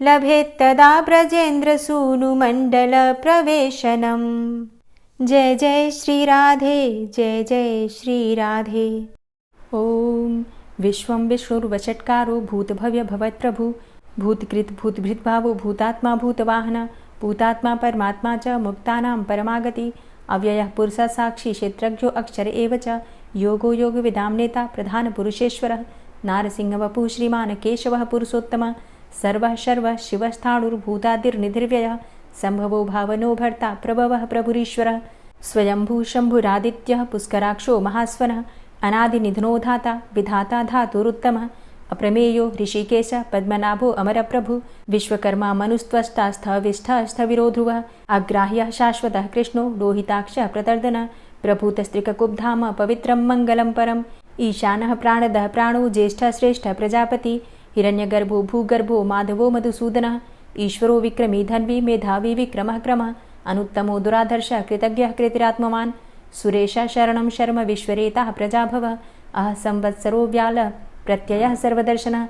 Speaker 1: लभेत्तदा ब्रजेन्द्रसूनुमण्डलप्रवेशनम्। जय जय श्रीराधे जय जय श्रीराधे। ॐ विश्वं विष्णुर्वषट्कारो भूतभव्य भवत्प्रभु भूतकृत भूतभृद्भावो भूतात्मा भूतवाहन भूतात्मा परमात्मा च मुक्तानां परमागति अव्ययः पुरुषः साक्षी क्षेत्रज्ञो अक्षर एव च योगो योगविदां नेता प्रधानपुरुषेश्वरः नारसिंहवपुः श्रीमान् केशवः पुरुषोत्तमः सर्वः शर्वः शिवस्थाणुर्भूतादिर्निधिर्व्ययः सम्भवो भावनो भर्ता प्रभवः प्रभुरीश्वरः स्वयंभू शम्भुरादित्यः पुष्कराक्षो महास्वनः अनादिनिधनो धाता विधाता धातुरुत्तमः अप्रमेयो ऋषिकेश पद्मनाभो अमरप्रभु विश्वकर्मा मनुस्त्वष्टा स्थविष्ठः स्थविरो ध्रुवः अग्राह्यः शाश्वतः कृष्णो लोहिताक्षः प्रतर्दनः प्रभूतस्त्रिककुब्धाम पवित्रं मङ्गलं परम् ईशानः प्राणदः प्राणो ज्येष्ठः श्रेष्ठः प्रजापति हिरण्यगर्भो भूगर्भो माधवो मधुसूदनः ईश्वरो विक्रमी धन्वी मेधावी विक्रमः क्रमः अनुत्तमो दुराधर्षः कृतज्ञः कृतिरात्मवान् सुरेशः शरणं शर्म विश्वरेताः प्रजाभवः अह संवत्सरो व्यालः प्रत्ययः सर्वदर्शनः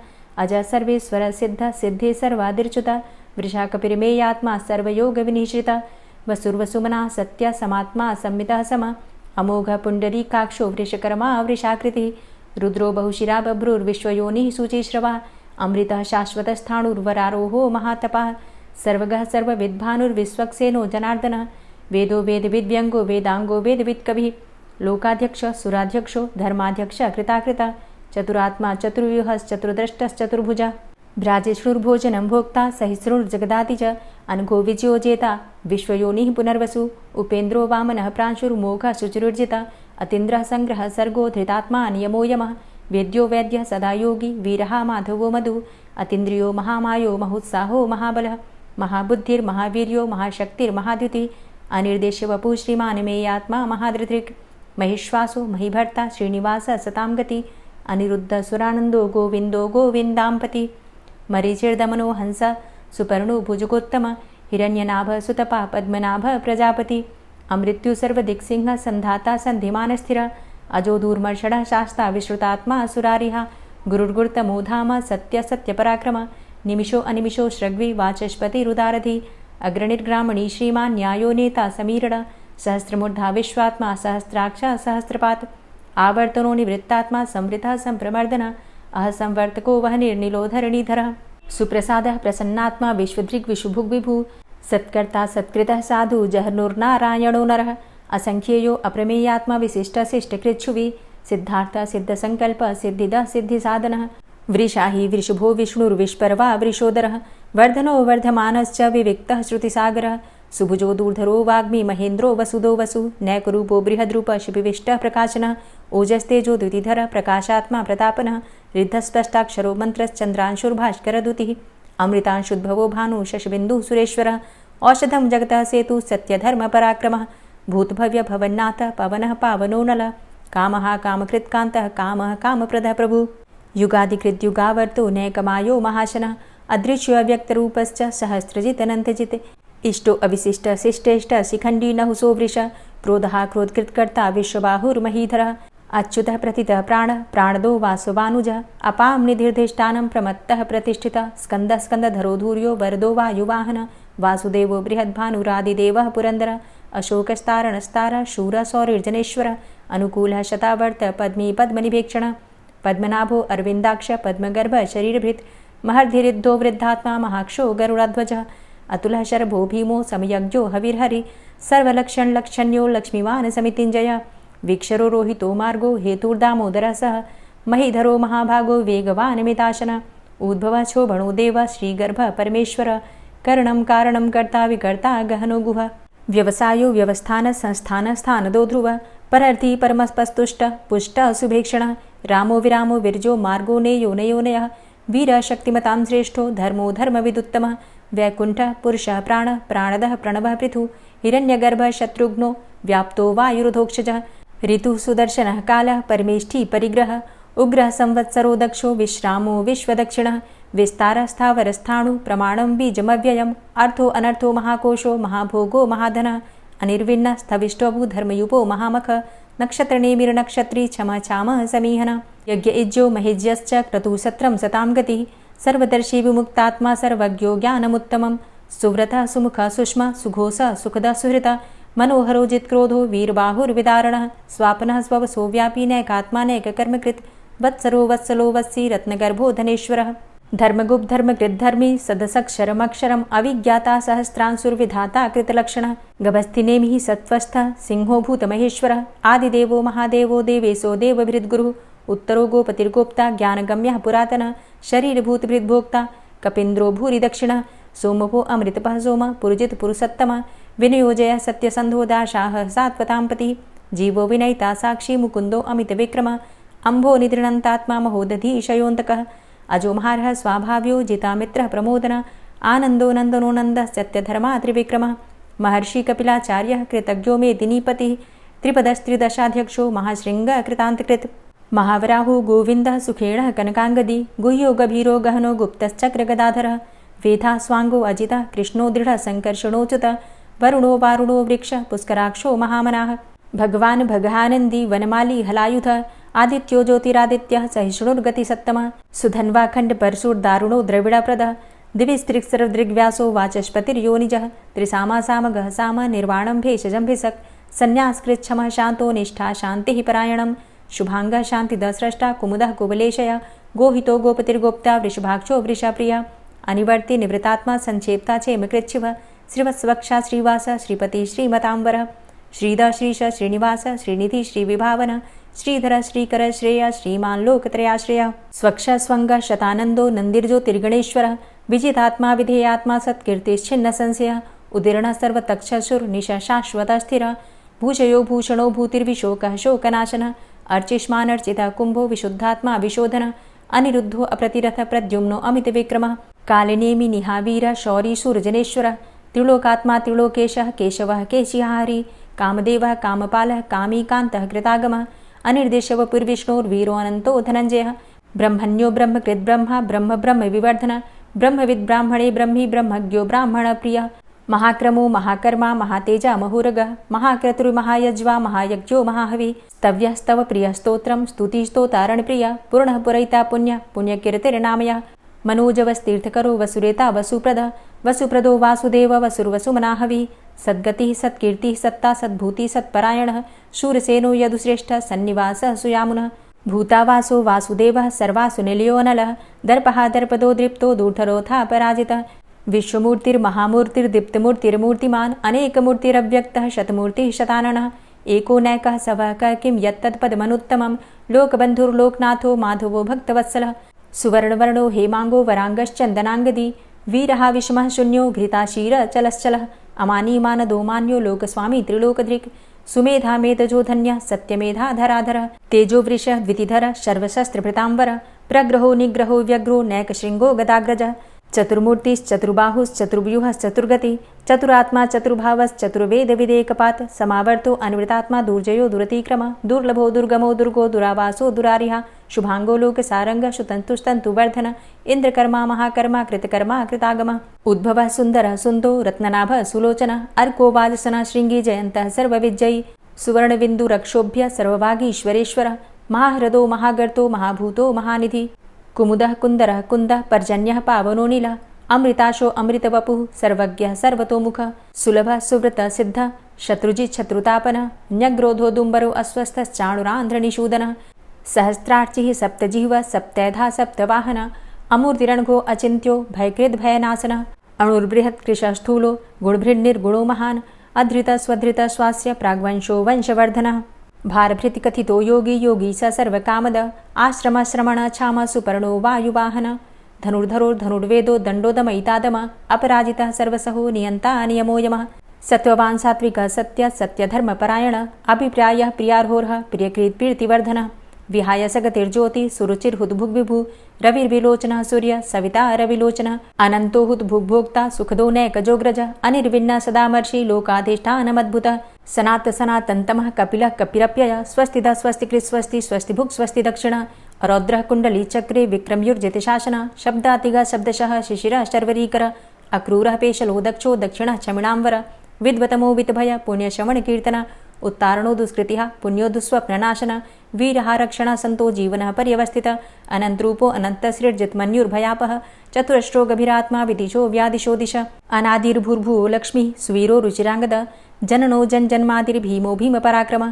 Speaker 1: अजः सर्वेश्वरः सिद्धः सिद्धे सर्वादिर्च्युतः वृषाकपिर्मेयात्मा सर्वयोगविनिश्रितः वसुर्वसुमनः सत्यः समात्मा संमितः समः अमोघः पुण्डरीकाक्षो वृषकर्मा वृषाकृतिः रुद्रो बहुशिरा बभ्रुर्विश्वयोनिः शुचिश्रवः अमृतः शाश्वतस्थाणुर्वरारोहो महातपः सर्वगः सर्वविद्भानुर्विश्वक्सेनो जनार्दनः वेदो वेदविद्व्यङ्गो वेदाङ्गो वेदवित्कविः लोकाध्यक्षः सुराध्यक्षो धर्माध्यक्षः कृताकृतः चतुरात्मा चतुर्व्यूहश्चतुर्द्रष्टश्चतुर्भुजः भ्राजेष्णुर्भोजनं भोक्ता सहिष्णुर्जगदाति च अनघो विजयोजेता विश्वयोनिः पुनर्वसु उपेन्द्रो वामनः प्रांशुर्मोघः शुचिरुर्जितः अतीन्द्रः सङ्ग्रहः सर्गो धृतात्मा नियमो यमः वेद्यो वैद्यः सदा योगी वीरः माधवो मधुः अतीन्द्रियो महामायो महोत्साहो महाबलः महाबुद्धिर्महावीर्यो महाशक्तिर्महाद्युतिः अनिर्देश्य वपुः श्रीमान् मेयात्मा महाधृतृक् महिश्वासो महीभर्ता श्रीनिवासः सतां गति अनिरुद्ध सुरानन्दो गोविन्दो गोविन्दाम्पति मरीचिर्दमनो हंस सुपर्णो भुजगोत्तम हिरण्यनाभ सुतपा पद्मनाभ प्रजापति अमृत्यु सर्वदिक्सिंह संधाता सन्धिमानस्थिर अजो दूर्मर्षणः शास्ता विश्रुतात्मा सुरारिः गुरुर्गुर्तमो धाम सत्य सत्यपराक्रम निमिषो अनिमिषो श्रग्वी वाचस्पतिरुदारधि अग्रणिर्ग्रामणी श्रीमान् न्यायो नेता समीरण सहस्रमूर्धा विश्वात्मा सहस्राक्षा सहस्रपात् आवर्तनो निवृत्तात्मा संवृतः संप्रमर्दन अह संवर्तको वहनिर्निलोधरणीधरः सुप्रसादः प्रसन्नात्मा विश्वदृग् विशुभुग्विभु सत्कर्ता सत्कृतः साधु जहर्नुर्नारायणो नरः असंख्येयो अप्रमेयात्मा विशिष्टशिष्टकृच्छुवि सिद्धार्थ सिद्धसङ्कल्प सिद्धिदः सिद्धिसाधनः वृषाहि वृषभो विष्णुर्विष्पर्वा वृषोदरः वर्धनो वर्धमानश्च विविक्तः श्रुतिसागरः सुभुजो दूर्धरो वाग्मी महेन्द्रो वसुदो वसु नैकरूपो बृहद्रूप शिपिविष्टः प्रकाशनः ओजस्तेजो द्युतिधर प्रकाशात्मा प्रतापनः रिद्धस्पष्टाक्षरो मन्त्रश्चन्द्रांशुर्भास्करदुतिः अमृतांशुद्भवो भानु शशबिन्दुः सुरेश्वरः
Speaker 2: औषधं जगतः सेतु सत्यधर्मपराक्रमः भूतभव्य भवन्नाथ पवनः पावनो नलः कामः कामकृत्कान्तः कामः कामप्रदः प्रभु युगादिकृत युगावर्तो नैकमायो महाशनः अदृश्यो व्यक्तरूपश्च सहस्रजित् अनन्तजित् इष्टो अविशिष्ट शिष्टेष्ट शिखण्डी नहुसो वृष क्रोधः क्रोधकृत्कर्ता विश्वबाहुर्महीधरः अच्युतः प्रतितः प्राणः प्राणदो वासवानुजः अपां निधिर्धिष्ठानं प्रमत्तः प्रतिष्ठितः स्कन्दः स्कन्दधरो धूर्यो वरदो वायुवाहनः वासुदेवो बृहद्भानुरादिदेवः पुरन्दरः अशोकस्तारणस्तारः शूरः सौरिर्जनेश्वरः अनुकूलः शतावर्त पद्मी पद्मनिभेक्षणः पद्मनाभो अरविन्दाक्ष पद्मगर्भ शरीरभृत् महर्धिरिद्धो वृद्धात्मा महाक्षो गरुडाध्वजः अतुलः शरभो भीमो समयज्ञो हविर्हरि सर्वलक्षणलक्षण्यो लक्ष्मीवान् समितिञ्जयः वीक्षरो रोहितो मार्गो हेतुर्दामोदरः सह महीधरो महाभागो वेगवान् मिताशनः उद्भवः क्षोभणो देवः श्रीगर्भः परमेश्वरः करणं कारणं कर्ता विकर्ता गहनो गुहः व्यवसायो व्यवस्थान संस्थान स्थानदो ध्रुवः परर्थी परमस्पस्तुष्ट पुष्ट शुभेक्षणः रामो विरामो विरजो मार्गो नेयो नयोनयः वीरः शक्तिमतां श्रेष्ठो धर्मो धर्मविदुत्तमः वैकुण्ठः पुरुषः प्राणः प्राणदः प्रणवः पृथुः हिरण्यगर्भः शत्रुघ्नो व्याप्तो वायुरुधोक्षजः ऋतुः सुदर्शनः कालः परमेष्ठी परिग्रहः उग्रः संवत्सरो दक्षो विश्रामो विश्वदक्षिणः विस्तारः स्थावरस्थाणु प्रमाणं बीजमव्ययम् अर्थो अनर्थो महाकोशो महाभोगो महाधनः अनिर्विण्णः स्थविष्टोऽभू धर्मयुपो महामखः नक्षत्रनेमिर्नक्षत्री क्षमा चामः समीहनः यज्ञ इज्जो महेज्यश्च क्रतुसत्रं सतां गतिः सर्वदर्शी विमुक्तात्मा सर्वज्ञो ज्ञानमुत्तमं सुव्रतः सुमुखः सुष्मा सुघोषः सुखदः सुहृतः मनोहरो जित्क्रोधो वीरबाहुर्विदारणः स्वापनः स्ववसो व्यापी नैकात्मा नैककर्मकृत् वत्सरो वत्सलो वत्सी रत्नगर्भो धनेश्वरः धर्मगुप्त धर्मकृद्धर्मी सदसक्षरमक्षरम् अविज्ञाता सहस्रांशुर्विधाता कृतलक्षणः गभस्तिनेमिः सत्त्वस्थः सिंहो भूतमहेश्वरः आदिदेवो महादेवो देवेशो देवभृद्गुरुः उत्तरो गोपतिर्गोप्ता ज्ञानगम्यः पुरातनः शरीरभूतभृद्भोक्ता कपीन्द्रो भूरि दक्षिणः सोमभो अमृतपः सोमः पुरुजित पुरुषोत्तमः विनयोजयः सत्यसन्धो दाशाः सात्वतां पतिः जीवो विनयिता साक्षी मुकुन्दो अमितविक्रमः अम्भो निद्रणन्तात्मा महोदधीशयोऽन्तकः अजोमहारः स्वाभाव्यो जितामित्रः प्रमोदनः आनन्दो नन्दनो नन्दः सत्यधर्मा त्रिविक्रमः महर्षि कपिलाचार्यः कृतज्ञो मेदिनीपतिः त्रिपदस्त्रिदशाध्यक्षो महाशृङ्गः कृतान्तकृत् महावराहो गोविन्दः सुखेणः कनकाङ्गदी गुह्यो गभीरो गहनो गुप्तश्चक्रगदाधरः वेधा स्वाङ्गो अजितः कृष्णो दृढः सङ्कर्षणोच्युतः वरुणो वारुणो वृक्षः पुष्कराक्षो महामनाः भगवान् भगानन्दी वनमाली हलायुधः आदित्यो ज्योतिरादित्यः सहिष्णुर्गतिसत्तमः सुधन्वाखण्डपरशुर्दारुणो द्रविडप्रदः दिविस्त्रिक्सरदृग्व्यासो वाचस्पतिर्योनिजः त्रिसामासामगः साम निर्वाणं भेषजम्भिषक् सन्न्यासकृच्छमः शान्तो निष्ठा शान्तिः परायणं शुभाङ्गः शान्तिदस्रष्टा कुमुदः कुवलेशयः गोहितो गोपतिर्गोप्ता वृषभाक्षो वृषाप्रियः अनिवर्ति निवृतात्मा संक्षेप्ता चेमकृच्छिवः श्रीवत्सवक्षा श्रीवास श्रीपति श्रीमतांबरः श्रीधर श्रीश श्रीनिवास श्रीनिधि श्रीविभावन श्रीधर श्रीकर श्रेय श्रीमान् लोकत्रयाश्रयः स्वक्ष स्वङ्ग शतानन्दो नन्दिर्ज्योतिर्गणेश्वरः विजितात्मा विधेयात्मा सत्कीर्तिश्छिन्न संशयः उदीर्णः सर्वतक्षसुर्निशः शाश्वतः स्थिरः भूषयो भूषणो भूतिर्विशोकः शोकनाशनः अर्चिष्मानर्चितः कुम्भो विशुद्धात्मा विशोधनः अनिरुद्धो अप्रतिरथ प्रद्युम्नो अमितविक्रमः कालिनेमि निहावीरः शौरी शूरजनेश्वरः त्रिलोकात्मा त्रिलोकेशः केशवः केशिहारी कामदेवः कामपालः कामीकान्तः कृतागमः अनिर्देशवपुर्विष्णोर्वीरो अनन्तो धनञ्जयः ब्रह्मण्यो ब्रह्मकृद्ब्रह्मा ब्रह्म ब्रह्म विवर्धनः ब्रह्मविद् ब्राह्मणे ब्रह्मी ब्रह्मज्ञो ब्राह्मणप्रियः महाक्रमो महाकर्मा महातेजा महोरगः महाक्रतुर्महायज्वा महायज्ञो महाहवि स्तव्यः स्तव प्रियः स्तोत्रं स्तुतिस्तोतारणप्रियः पूर्णः पुरैता पुण्यः पुण्यकीर्तिर्नामयः मनोजवस्तीर्थकरो वसुरेता वसुप्रदः वसुप्रदो वासुदेव वसुर्वसुमनाहवि सद्गतिः सत्कीर्तिः सत्ता सद्भूतिः सत्परायणः शूरसेनो यदुश्रेष्ठः सन्निवासः सुयामुनः भूतावासो वासुदेवः सर्वासु निलयोऽनलः दर्पः दर्पदो दृप्तो दूढरोथा पराजितः विश्वमूर्तिर्महामूर्तिर्दीप्तमूर्तिर्मूर्तिमान् अनेकमूर्तिरव्यक्तः शतमूर्तिः शताननः एको नैकः सवकः किं यत्तत्पदमनुत्तमं लोकबन्धुर्लोकनाथो माधवो भक्तवत्सलः सुवर्णवर्णो हेमाङ्गो वराङ्गश्चन्दनाङ्गदी वीरः विषमः शून्यो घृताशीरचलश्चलः अमानीमानदोमान्यो लोकस्वामी त्रिलोकधृक् सुमेधा मेधजो धन्यः सत्यमेधाधराधरः तेजोवृषः द्वितिधरः सर्वशस्त्रभृताम्बरः प्रग्रहो निग्रहो व्यग्रो नैकशृङ्गो गदाग्रजः चतुर्मूर्तिश्चतुर्बाहुश्चतुर्व्यूहश्चतुर्गति चतुरात्मा चतुर्भावश्चतुर्वेद विदेकपात समावर्तो अनिवृतात्मा दुर्जयो दुरतिक्रम दुर्लभो दुर्गमो दुर्गो दुरावासो दुरारिहा शुभांगो लोक सारंग शुतंतुस्तंतुवर्धन इंद्रकर्मा महाकर्मा कृतकर्मा कृतागम उद्भव सुंदर सुंदो रत्ननाभ सुलोचन अर्को वाजसन श्रृंगी जयंत सर्वविजयी सुवर्णबिंदु रक्षोभ्य सर्वभागीश्वरेश्वर महाहृदो महागर्तो महाभूतो महानिधि कुमुदः कुंदरः कुंदः पर्जन्यः पावनो नीलः अमृताशो अमृतवपुः सर्वज्ञः सर्वतोमुख सुलभ सुव्रत सिद्ध शत्रुजित् शत्रुतापन न्यग्रोधो दुम्बरो अस्वस्थश्चाणुरान्ध्रनिषूदन सहस्रार्चिः सप्तजिह्व सप्तैधा सप्तवाहन अमूर्तिरणघो अचिन्त्यो भयकृद् भयनाशन अणुर्बृहत्कृशस्थूलो गुणभृन्निर्गुणो महान् अधृत स्वधृत स्वास्य प्राग्वंशो वंशवर्धनः भारभृतिकथितो योगी योगी स सर्वकामद आश्रमश्रमण छाम सुपर्णो वायुवाहन धनुर्धरो धनुर्वेदो दण्डोदमयितादम अपराजितः सर्वसहो नियन्ता नियमो यमः सत्त्ववान् सात्विकः सत्य सत्यधर्मपरायण अभिप्रायः प्रियार्होर्ह प्रियकृत् प्रीतिवर्धनः विहाय सगतिर्ज्योति सुरुचिर्हुद्भुग्विभु रविर्विलोचनः सूर्य सविता रविलोचनः अनन्तो हुद्भुग्भोक्ता सुखदो नैकजोग्रज अनिर्विण्ण सदामर्षि लोकाधिष्ठानमद्भुतः सनात सनातन्तमः कपिलः कपिरप्यय स्वस्तिदा स्वस्तिकृत् स्वस्ति स्वस्तिभुक् स्वस्ति दक्षिण रौद्रः कुण्डली चक्रे विक्रम्युर्जितशासन शब्दातिगः शब्दशः शिशिरः शर्वरीकर अक्रूरः पेशलो दक्षो दक्षिणः क्षमिणाम्बर विद्वतमो वितभय पुण्यश्रवणकीर्तन उत्तारणो दुष्कृतिः पुण्यो दुःस्वप्ननाशन वीरः रक्षण संतो जीवनः पर्यवस्थित अनन्तरूपो अनन्तसृर्जितमन्युर्भयापः चतुरश्रो गभीरात्मा विदिशो व्यादिशो दिश अनादिर्भूर्भुवो लक्ष्मीः सुवीरो रुचिराङ्गद जननो जन्मादिर्भीमो भीमपराक्रम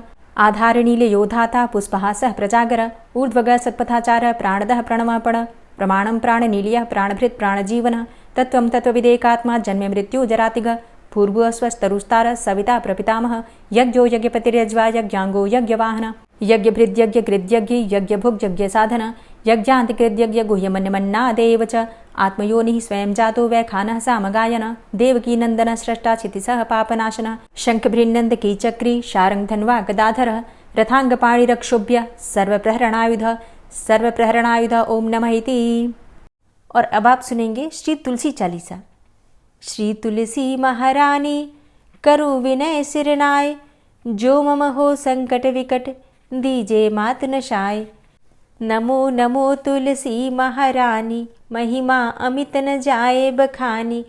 Speaker 2: आधारनीलयो धाता पुष्पहासः प्रजागर ऊर्ध्वगः सत्पथाचारः प्राणदः प्रणवापण प्रमाणं प्राणनीलयः प्राणभृत् प्राणजीवनः तत्त्वं तत्त्वविदेकात्मा जन्म मृत्यु जरातिग भूर्भुवस्वस्तरुस्तारः सविता प्रपितामह यज्ञो यज्ञपतिर्यज्वा यज्ञाङ्गो यज्ञवाहन यज्ञभृद्यज्ञकृद्यज्ञ यज्ञभुग्यज्ञसाधन यज्ञान्तिकृद्यज्ञ गुह्यमन्यमन्नादेव च आत्मयोनिः स्वयं जातो वैखानः सामगायन देवकीनन्दन स्रष्टा क्षितिसः पापनाशन शङ्खभृन्नन्दकी चक्री शारङ्गधन्वा गदाधरः रथाङ्गपाणिरक्षोभ्य सर्वप्रहरणायुध ओम नमः इति। और अब आप सुनेंगे श्री तुलसी चालीसा। श्री तुलसी महारानी करु विनय सिरनाय जो मम हो संकट विकट दीजे मात नशाय। नमो नमो तुलसी महारानी महिमा अमित न जाए बखानी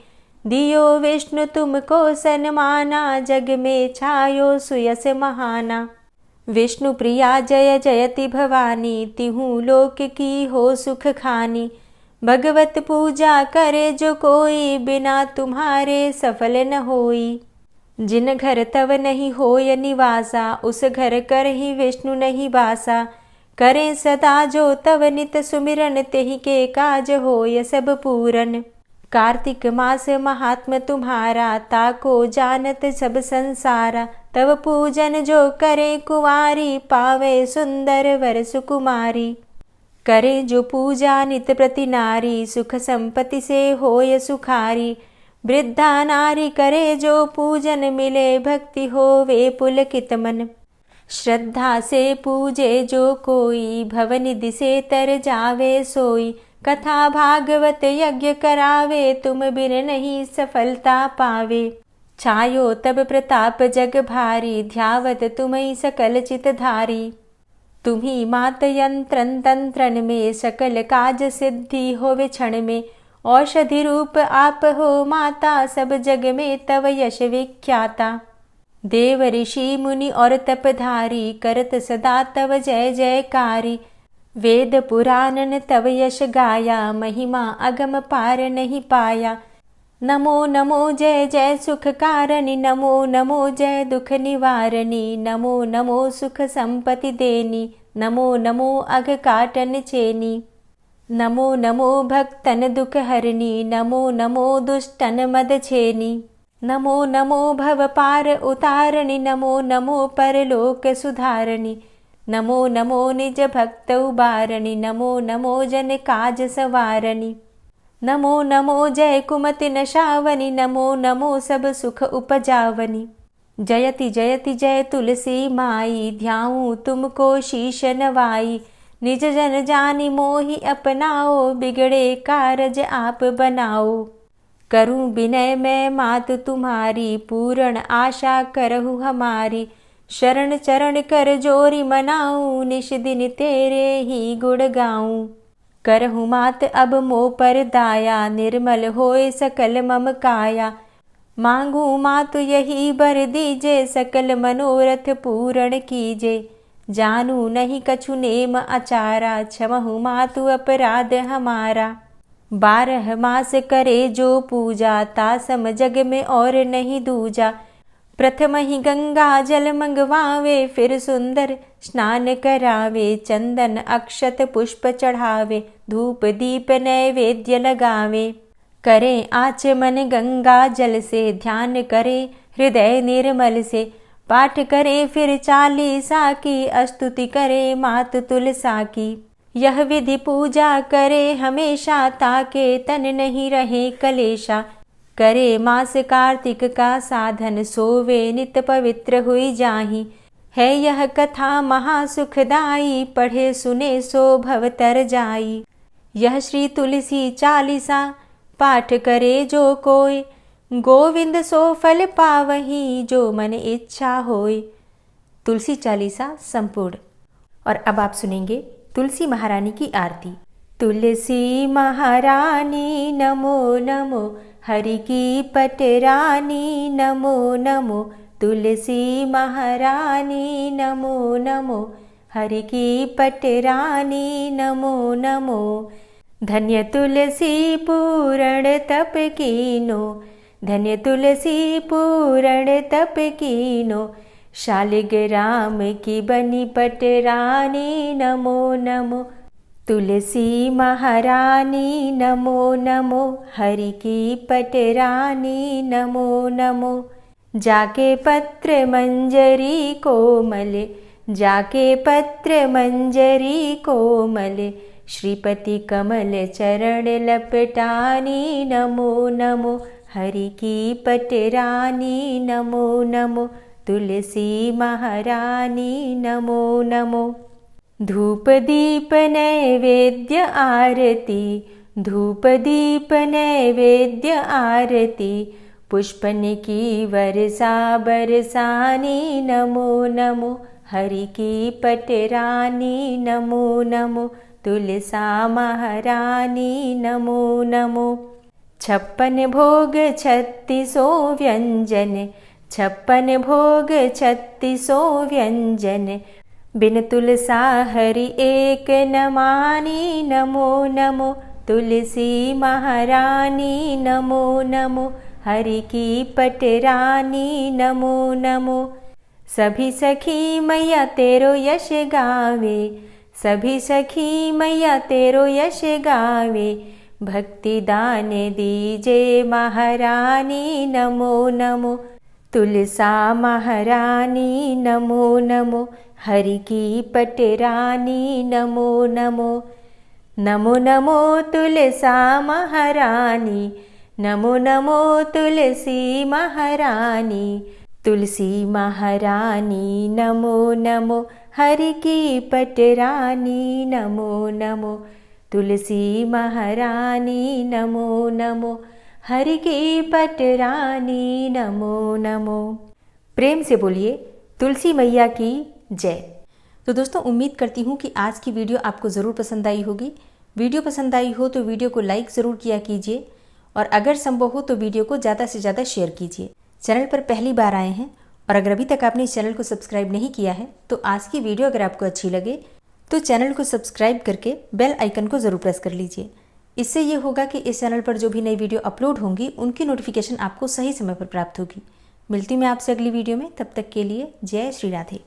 Speaker 2: दियो विष्णु तुमको सन्माना जग में छायो सुयस महाना। विष्णु प्रिया जय जयति भवानी तिहु लोक की हो सुख खानी। भगवत पूजा करे जो कोई बिना तुम्हारे सफल न होई। जिन घर तव नहीं होय निवासा उस घर कर ही विष्णु नहीं बासा। करें सदा जो तव नित सुमिरन तेहि के काज होय सब पूरन। कार्तिक मास महात्म तुम्हारा ताको जानत सब संसारा। तव पूजन जो करे कुंवारी पावे सुंदर वर सुकुमारी। करे जो पूजा नित प्रति नारी सुख संपत्ति से होय सुखारी। वृद्धा नारी करे जो पूजन मिले भक्ति होवे पुलकित मन। श्रद्धा से पूजे जो कोई भवनिधि से तर जावे सोई। कथा भागवत यज्ञ करावे तुम बिन नहीं सफलता पावे। छायो तब प्रताप जग भारी ध्यावत तुम्हि सकल चित धारी। तुम्ही मात यंत्रन तंत्रन में सकल काज सिद्धि होवे क्षण में। औषधि रूप आप हो माता सब जग में तव यश विख्याता। देव ऋषि मुनि और तपधारी करत सदा तव जय जयकारी। वेद पुराणन तव यश गाया महिमा अगम पार नहीं पाया। नमो नमो जय जय सुख कारणी नमो नमो जय दुख निवारणी। नमो नमो सुख संपत्ति देनी नमो नमो अघ काटन चेनी। नमो नमो भक्तन दुख हरणी नमो नमो दुष्टन मद छेनी। नमो नमो भव पार उतारणी नमो नमो परलोक सुधारणी। नमो नमो निज भक्त उबारणी नमो नमो जन काज सवारणी। नमो नमो जय कुमति नशावनी नमो नमो सब सुख उपजावनी। जयति जयति जय तुलसी माई ध्याऊं तुमको शीश नवाई। निज जन जानि मोहि अपनाओ, बिगड़े कारज आप बनाओ। करूं विनय मैं मात तुम्हारी, पूर्ण आशा करहु हमारी। शरण चरण कर जोरी मनाऊं, निश दिन तेरे ही गुण गाऊं। करहु मात अब मोह पर दाया, निर्मल होए सकल मम काया। मांगू मातु यही बर दीजे, सकल मनोरथ पूर्ण कीजे। जानू नहीं कछु नेम आचारा, क्षमहु मातु अपराध हमारा। 12 मास करे जो पूजा, तासम जग में और नहीं दूजा। प्रथम ही गंगा जल मंगवावे, फिर सुंदर स्नान करावे। चंदन अक्षत पुष्प चढ़ावे, धूप दीप नैवेद्य लगावे। करें आचमन गंगा जल से, ध्यान करे हृदय निर्मल से। पाठ करे फिर चालीसा की, स्तुति करे मात तुलसा की। यह विधि पूजा करे हमेशा, ताके तन नहीं रहे कलेशा। करे मास कार्तिक का साधन, सोवे नित पवित्र हुई जाहि। है यह कथा महासुखदाई, पढ़े सुने सो भव तर जाई। यह श्री तुलसी चालीसा, पाठ करे जो कोय। गोविंद सो फल पावही, जो मन इच्छा होय। तुलसी चालीसा संपूर्ण। और अब आप सुनेंगे तुलसी महारानी की आरती। तुलसी महारानी नमो नमो, हरि की पटरानी नमो नमो। तुलसी महारानी नमो नमो, हरि की पटरानी नमो नमो। धन्य तुलसी पूर्ण तप कीनो, धन्य तुलसी पूर्ण तप कीनो। शालिग्राम की बनी पटरानी नमो नमो। तुलसी महारानी नमो नमो, हरि की पटरानी नमो नमो। जाके पत्र मंजरी कोमल, जाके पत्र मंजरी कोमल। श्रीपति कमल चरण लपटानी नमो नमो, हरि की पटरानी नमो नमो। तुलसी महारानी नमो नमो। धूप दीप नैवेद्य आरती, धूप दीप नैवेद्य आरती। पुष्पन की वर्षा बरसानी नमो नमो, हरि की पटरानी नमो नमो। तुलसा महारानी नमो नमो। 56 भोग 36 व्यंजन, 56 भोग 36 व्यंजन। बिन तुलसा हरि एक न मानी नमो नमो। तुलसी महारानी नमो नमो, हरि की पटरानी नमो नमो। सभी सखी मैया तेरो यश गावे, सभी सखी मैया तेरो यश गावे। भक्ति दान दीजे महारानी नमो नमो। तुलसा महारानी नमो नमो, हरि की पटरानी नमो नमो। नमो नमो तुलसा महारानी, नमो नमो तुलसी महारानी। तुलसी महारानी नमो नमो, हरि की पटरानी नमो नमो। तुलसी महारानी नमो नमो, हरि की पटरानी नमो नमो। प्रेम से बोलिए तुलसी मैया की जय। तो दोस्तों, उम्मीद करती हूँ कि आज की वीडियो आपको ज़रूर पसंद आई होगी। वीडियो पसंद आई हो तो वीडियो को लाइक ज़रूर किया कीजिए और अगर संभव हो तो वीडियो को ज़्यादा से ज़्यादा शेयर कीजिए। चैनल पर पहली बार आए हैं और अगर अभी तक आपने इस चैनल को सब्सक्राइब नहीं किया है तो आज की वीडियो अगर आपको अच्छी लगे तो चैनल को सब्सक्राइब करके बेल आइकन को ज़रूर प्रेस कर लीजिए। इससे ये होगा कि इस चैनल पर जो भी नई वीडियो अपलोड होंगी उनकी नोटिफिकेशन आपको सही समय पर प्राप्त होगी। मिलती मैं आपसे अगली वीडियो में, तब तक के लिए जय श्री राधे।